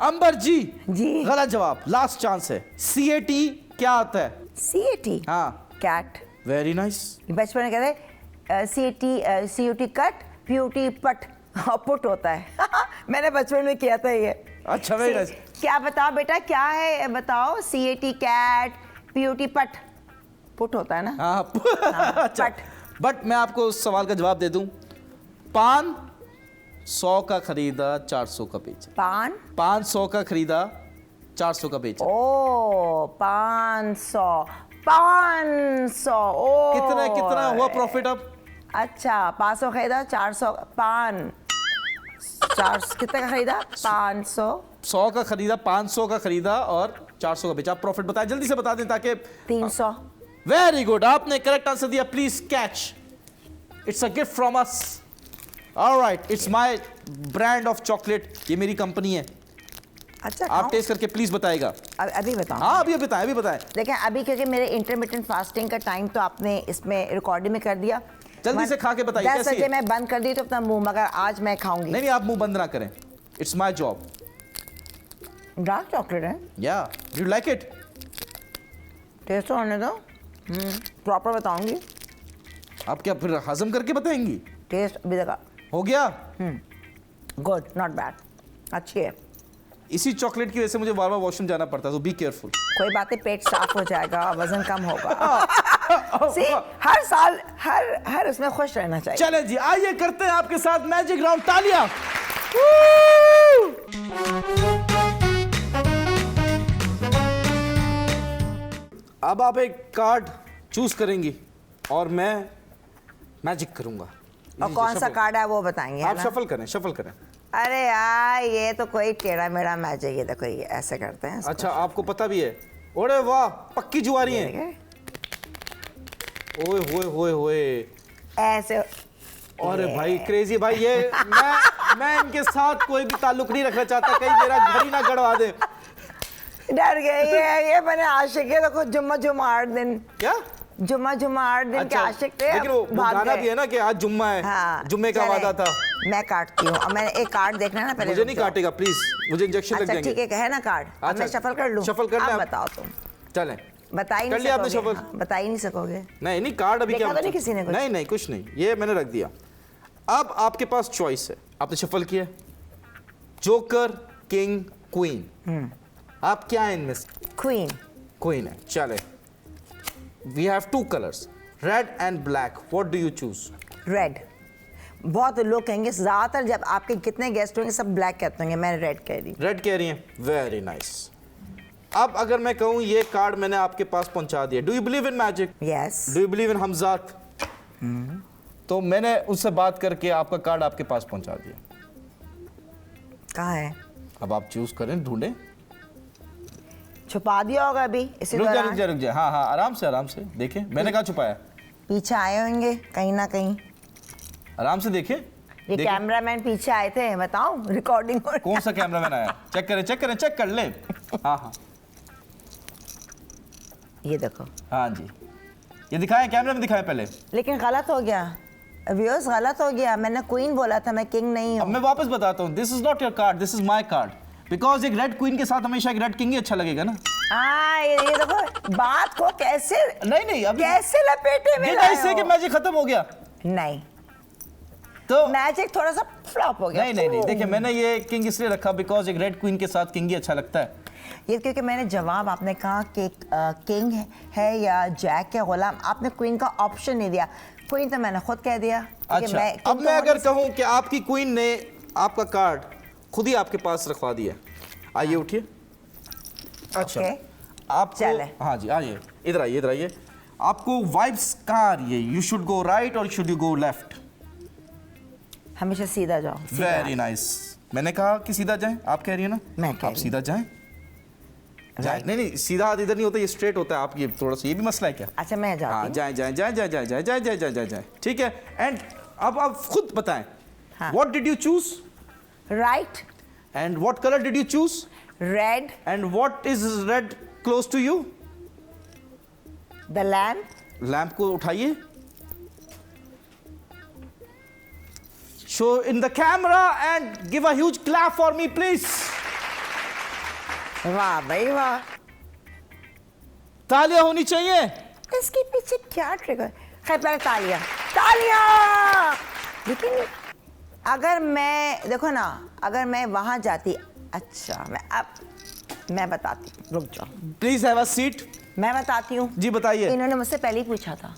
Speaker 2: अंबर जी
Speaker 1: जी।
Speaker 2: गलत जवाब, लास्ट चांस है। CAT क्या आता है?
Speaker 1: CAT?
Speaker 2: हाँ,
Speaker 1: कैट।
Speaker 2: Very nice.
Speaker 1: बचपन में कहते CUT कट, PUT पट, और पुट होता है। मैंने बचपन में किया था ये।
Speaker 2: अच्छा, वेरी नाइस।
Speaker 1: क्या बताओ बेटा, क्या है बताओ? CAT कैट, PUT पट, पुट होता है ना?
Speaker 2: हाँ, अच्छा।
Speaker 1: पट।
Speaker 2: बट मैं आपको उस सवाल का जवाब दे दूं। पान 100 का खरीदा 400 का बेचा।
Speaker 1: पान
Speaker 2: 500 का खरीदा 400 का बेचा।
Speaker 1: ओ 500, 500। ओ
Speaker 2: कितना हुआ प्रॉफिट अब?
Speaker 1: अच्छा, 500 खरीदा, 400 पान, 400 कितने का खरीदा? 500।
Speaker 2: 100 का खरीदा, 500 का खरीदा और 400 का बेचा। आप प्रॉफिट बताएं, जल्दी से बता दें ताकि।
Speaker 1: 300।
Speaker 2: वेरी गुड, आपने करेक्ट आंसर दिया। Please catch, it's a gift from us. Alright, it's my brand of chocolate, ये मेरी कंपनी है।
Speaker 1: अच्छा,
Speaker 2: आप टेस्ट करके प्लीज बताएगा।
Speaker 1: अभी बताओ।
Speaker 2: हाँ, अभी बताएं, अभी बताएं।
Speaker 1: देखें, अभी क्योंकि मेरे इंटरमिटेंट फास्टिंग का टाइम तो आपने इसमें रिकॉर्डिंग में कर दिया।
Speaker 2: जल्दी से खा के बताइए
Speaker 1: 10
Speaker 2: कैसी
Speaker 1: बजे
Speaker 2: है?
Speaker 1: मैं बंद कर दी तो अपना मुंह, मगर आज मैं खाऊंगी।
Speaker 2: नहीं, आप मुंह बंद ना करें, it's my job.
Speaker 1: Dark chocolate है।
Speaker 2: या, do you like it?
Speaker 1: Taste होने दो, प्रॉपर बताऊंगी।
Speaker 2: आप क्या फिर हजम करके बताएंगी?
Speaker 1: टेस्ट अभी देखा।
Speaker 2: हो गया?
Speaker 1: गुड, नॉट बैड, अच्छी है।
Speaker 2: इसी चॉकलेट की वजह से मुझे बार बार वॉशरूम जाना पड़ता है, तो बी केयरफुल।
Speaker 1: कोई बात नहीं, पेट साफ हो जाएगा, वजन कम होगा। सी, हर साल हर उसमें खुश रहना चाहिए।
Speaker 2: चले जी, आइए करते हैं आपके साथ मैजिक राउंड। तालियां। अब आप एक कार्ड चूज करेंगी और मैं मैजिक करूंगा।
Speaker 1: और कौन सा कार्ड है वो बताएंगे,
Speaker 2: आप
Speaker 1: है ना?
Speaker 2: शफल करें, शफल करें।
Speaker 1: अरे यार, ये तो कोई टेढ़ा मेढ़ा मैजिक, ये देखो ये ऐसे करते हैं इसको।
Speaker 2: अच्छा, आपको पता भी है? ओरे वाह, पक्की जुआरी है।
Speaker 1: ठीक है?
Speaker 2: ओए होए होए होए।
Speaker 1: ऐसे।
Speaker 2: अरे भाई क्रेजी भाई, ये मैं इनके साथ कोई भी ताल्लुक नहीं रखना चाहता, कहीं मेरा घर ही ना गड़वा दे।
Speaker 1: डर गए ये मैंने आशिक है, देखो जुम्मा 8 दिन।
Speaker 2: क्या?
Speaker 1: जुम्मा 8 दिन के आशिक थे,
Speaker 2: लेकिन वो
Speaker 1: भाग
Speaker 2: गाना
Speaker 1: गए।
Speaker 2: भी है ना कि आज जुम्मा है।
Speaker 1: हाँ,
Speaker 2: जुम्मे का
Speaker 1: चले,
Speaker 2: वादा था।
Speaker 1: मैं काटती हूँ। अब मैंने एक कार्ड देखना है ना पहले।
Speaker 2: मुझे नहीं काटेगा प्लीज, मुझे इंजेक्शन लग
Speaker 1: अच्छा
Speaker 2: जाएंगे।
Speaker 1: ठीक है ना कार्ड। अब
Speaker 2: अच्छा,
Speaker 1: मैं शफल कर लूँ?
Speaker 2: शफल कर ले
Speaker 1: अब
Speaker 2: आप।
Speaker 1: बताओ तुम।
Speaker 2: चलें,
Speaker 1: बता ही
Speaker 2: कर
Speaker 1: नहीं
Speaker 2: लिया आपने
Speaker 1: सकोगे।
Speaker 2: शफल?
Speaker 1: हाँ, बता ही नहीं सकोगे।
Speaker 2: नहीं कार्ड अभी
Speaker 1: देखा
Speaker 2: क्या
Speaker 1: तो नहीं किसी ने कुछ?
Speaker 2: नहीं कुछ नहीं, ये मैंने रख दिया। अब आपके पास चॉइस है, आपने शफल किया, जोकर, किंग, क्वीन। आप क्या है इनमें से?
Speaker 1: क्वीन।
Speaker 2: क्वीन है। चले, we have 2 colours, red and black. What do you choose?
Speaker 1: Red. बहुत लोग कहेंगे, ज्यादातर जब आपके कितने गेस्ट होंगे सब ब्लैक कहते होंगे, मैं रेड कह रही हूँ।
Speaker 2: रेड कह रही हैं, वेरी नाइस। अब अगर मैं कहूं ये कार्ड मैंने आपके पास पहुंचा दिया, do you believe in magic?
Speaker 1: Yes.
Speaker 2: Do you believe in हमजात? तो मैंने उससे बात करके आपका कार्ड आपके पास पहुंचा दिया।
Speaker 1: कहाँ है?
Speaker 2: अब आप चूज करें, ढूंढें।
Speaker 1: छुपा दिया होगा अभी इसी
Speaker 2: रुक
Speaker 1: दौरान।
Speaker 2: जा। हाँ, आराम से देखें, मैंने कहा छुपाया।
Speaker 1: पीछे आए होंगे कहीं ना कहीं।
Speaker 2: आराम से देखें।
Speaker 1: ये कैमरामैन पीछे आए थे, बताऊं? रिकॉर्डिंग हो रही है।
Speaker 2: कौन सा कैमरामैन आया? चेक कर ले। हाँ,
Speaker 1: ये देखो।
Speaker 2: हाँ जी, ये दिखाएं, कैमरा में दिखाएं पहले।
Speaker 1: लेकिन गलत हो गया व्यूअर्स, गलत हो गया। मैंने क्वीन बोला था, मैं किंग नहीं
Speaker 2: अब
Speaker 1: हूँ।
Speaker 2: मैं वापस बताता हूँ, this is not your card, this is my card. Because एक रेड क्वीन के साथ हमेशा एक रेड किंग ही अच्छा लगेगा ना।
Speaker 1: ये देखो, बात को कैसे
Speaker 2: नहीं अभी
Speaker 1: कैसे लपेटे में लाए
Speaker 2: इससे कि
Speaker 1: हो?
Speaker 2: मैजिक खत्म हो गया
Speaker 1: नहीं,
Speaker 2: तो
Speaker 1: मैजिक थोड़ा सा फ्लॉप हो गया।
Speaker 2: नहीं देखिए, मैंने ये किंग इसलिए रखा बिकॉज एक रेड क्वीन के साथ किंग ही अच्छा लगता है।
Speaker 1: ये क्योंकि मैंने जवाब, आपने कहा कि किंग है या जैक या गुलाम, आपने क्वीन का ऑप्शन नहीं दिया। क्वीन तो मैंने खुद कह दिया।
Speaker 2: अच्छा, अब मैं अगर कहूं कि आपकी क्वीन ने आपका कार्ड खुद ही आपके पास रखवा दिया, आइए उठिए। अच्छा, आप
Speaker 1: चले।
Speaker 2: हाँ जी, आइए, इधर आइए। आपको वाइब्स कहाँ आ रही है? यू शुड गो राइट और शुड यू गो लेफ्ट?
Speaker 1: हमेशा सीधा जाओ।
Speaker 2: Very nice. मैंने कहा कि सीधा जाएं, आप कह रही है ना?
Speaker 1: मैं कह
Speaker 2: आप
Speaker 1: रही
Speaker 2: सीधा जाएं। नहीं, सीधा हाथ इधर नहीं होता, ये स्ट्रेट होता है। आप ये थोड़ा सा, ये भी मसला है क्या?
Speaker 1: अच्छा, मैं जाती
Speaker 2: हाँ,
Speaker 1: हूँ।
Speaker 2: जाए। ठीक है, एंड अब आप खुद बताएं,
Speaker 1: हाँ।
Speaker 2: What did you choose?
Speaker 1: Right.
Speaker 2: And what colour did you choose?
Speaker 1: Red.
Speaker 2: And what is red close to you?
Speaker 1: The lamp.
Speaker 2: Lamp को उठाइए, show in the camera and give a huge clap for me please.
Speaker 1: वाह भाई वाह,
Speaker 2: तालियां होनी चाहिए।
Speaker 1: इसके पीछे क्या ट्रिगर? खैर पहले तालियां, तालियां। लेकिन अगर मैं देखो ना, अगर मैं वहां जाती, अच्छा मैं बताती हूँ, रुक जाओ
Speaker 2: प्लीज हैव अ सीट।
Speaker 1: मैं बताती हूँ।
Speaker 2: जी बताइए।
Speaker 1: इन्होंने मुझसे पहले ही पूछा था,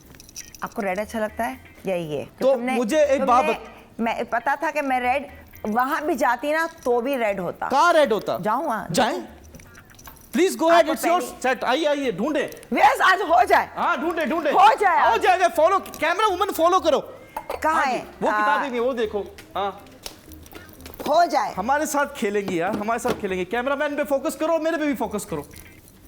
Speaker 1: आपको रेड अच्छा लगता है या ये?
Speaker 2: तो मुझे एक बात
Speaker 1: मैं पता था कि मैं रेड वहां भी जाती ना तो भी रेड होता।
Speaker 2: कहाँ रेड होता?
Speaker 1: जाऊँ वहां?
Speaker 2: जाएं? Please go ahead, it's your set. आइए आइए, ढूंढे।
Speaker 1: यस, आज हो जाए।
Speaker 2: हाँ ढूंढे ढूंढे,
Speaker 1: हो जाए,
Speaker 2: हो जाएगा। फॉलो कैमरा वुमन, फॉलो करो।
Speaker 1: कहाँ है
Speaker 2: वो किताबें नहीं, वो देखो। हाँ
Speaker 1: हो जाए।
Speaker 2: हमारे साथ खेलेंगी यार, हमारे साथ खेलेंगी। कैमरामैन पे फोकस करो, मेरे पे भी फोकस करो।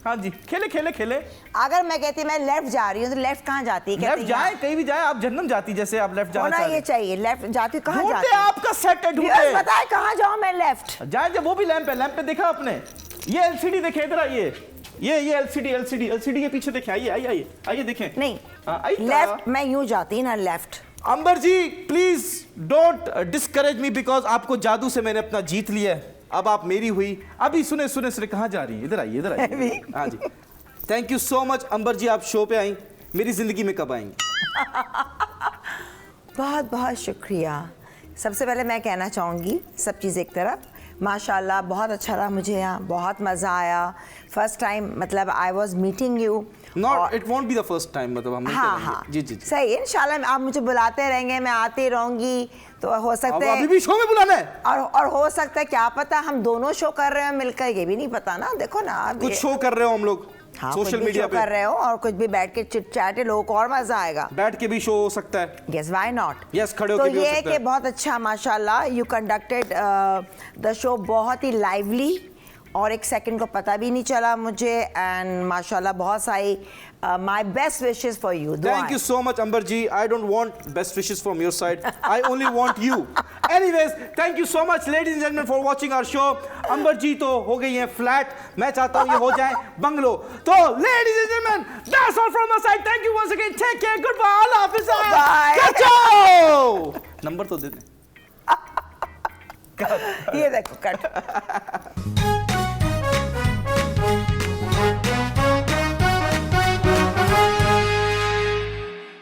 Speaker 2: हाँ जी, खेले खेले खेले।
Speaker 1: अगर मैं कहती मैं लेफ्ट जा रही हूँ तो लेफ्ट कहाँ जाती?
Speaker 2: लेफ्ट जाए, कहीं भी जाए, आप जन्नम जाती जैसे आप लेफ्ट जाना
Speaker 1: होना ये चाहिए। लेफ्ट जाती कहाँ जाती?
Speaker 2: ढूंढे, आपका सेट है, ढूंढे।
Speaker 1: बताए कहाँ जाऊँ मैं? लेफ्ट
Speaker 2: जाए जब वो भी लैंप है, लैंप पे देखा आपने? ये एलसीडी देखे, इधर आइए। ये एलसीडी के पीछे देखे। आइए आइए आइए आइए, देखें।
Speaker 1: नहीं,
Speaker 2: आइए।
Speaker 1: लेफ्ट मैं यूं जाती ना, left.
Speaker 2: Amber ji please don't discourage me, because आपको जादू से मैंने अपना जीत लिया है। अब आप मेरी हुई। अभी सुने सुने सुने, कहाँ जा रही है? इधर आइए, इधर आइए। हाँ जी, thank you so much Amber जी, आप शो पे आई। मेरी जिंदगी में कब आएंगी?
Speaker 1: बहुत बहुत शुक्रिया। सबसे पहले मैं कहना चाहूँगी, सब चीज़ एक तरफ, माशाल्लाह बहुत अच्छा रहा मुझे यहाँ, बहुत मज़ा आया। फर्स्ट टाइम मतलब I was meeting you.
Speaker 2: Not, it won't be the first time, मतलब हम
Speaker 1: हाँ हाँ
Speaker 2: जी जी
Speaker 1: सही, इंशाल्लाह आप मुझे बुलाते रहेंगे, मैं आती रहूँगी। तो हो सकता है
Speaker 2: अभी भी शो में बुलाना है,
Speaker 1: और हो सकता है, क्या पता हम दोनों शो कर रहे हैं मिलकर, ये भी नहीं पता ना। देखो ना,
Speaker 2: कुछ शो कर रहे हो हम लोग।
Speaker 1: हाँ,
Speaker 2: सोशल मीडिया पे
Speaker 1: कर रहे हो और कुछ भी बैठ के चिट चैटे, लोगों को और मजा आएगा।
Speaker 2: बैठ के भी शो हो सकता है।
Speaker 1: Yes, why not?
Speaker 2: यस, खड़े
Speaker 1: तो
Speaker 2: होके भी हो
Speaker 1: ये
Speaker 2: सकता
Speaker 1: कि
Speaker 2: है।
Speaker 1: बहुत अच्छा, माशाल्लाह यू कंडक्टेड द शो, बहुत ही लाइवली, और एक सेकंड को पता भी नहीं चला मुझे। एंड माशाल्लाह बहुत सारी my best wishes for you.
Speaker 2: Thank you so much Amber ji. I don't want best wishes from your side, I only want you. Anyways, thank you so much ladies and gentleman for watching our show. Amber ji तो हो गई हैं flat, मैं चाहता हूं ये हो जाए बंगलो। तो ladies and gentleman, that's all from my side. Thank you once again, take care, good bye, अल्लाह हाफिज़, बाय। नंबर तो दे दे।
Speaker 1: ये देखो कट।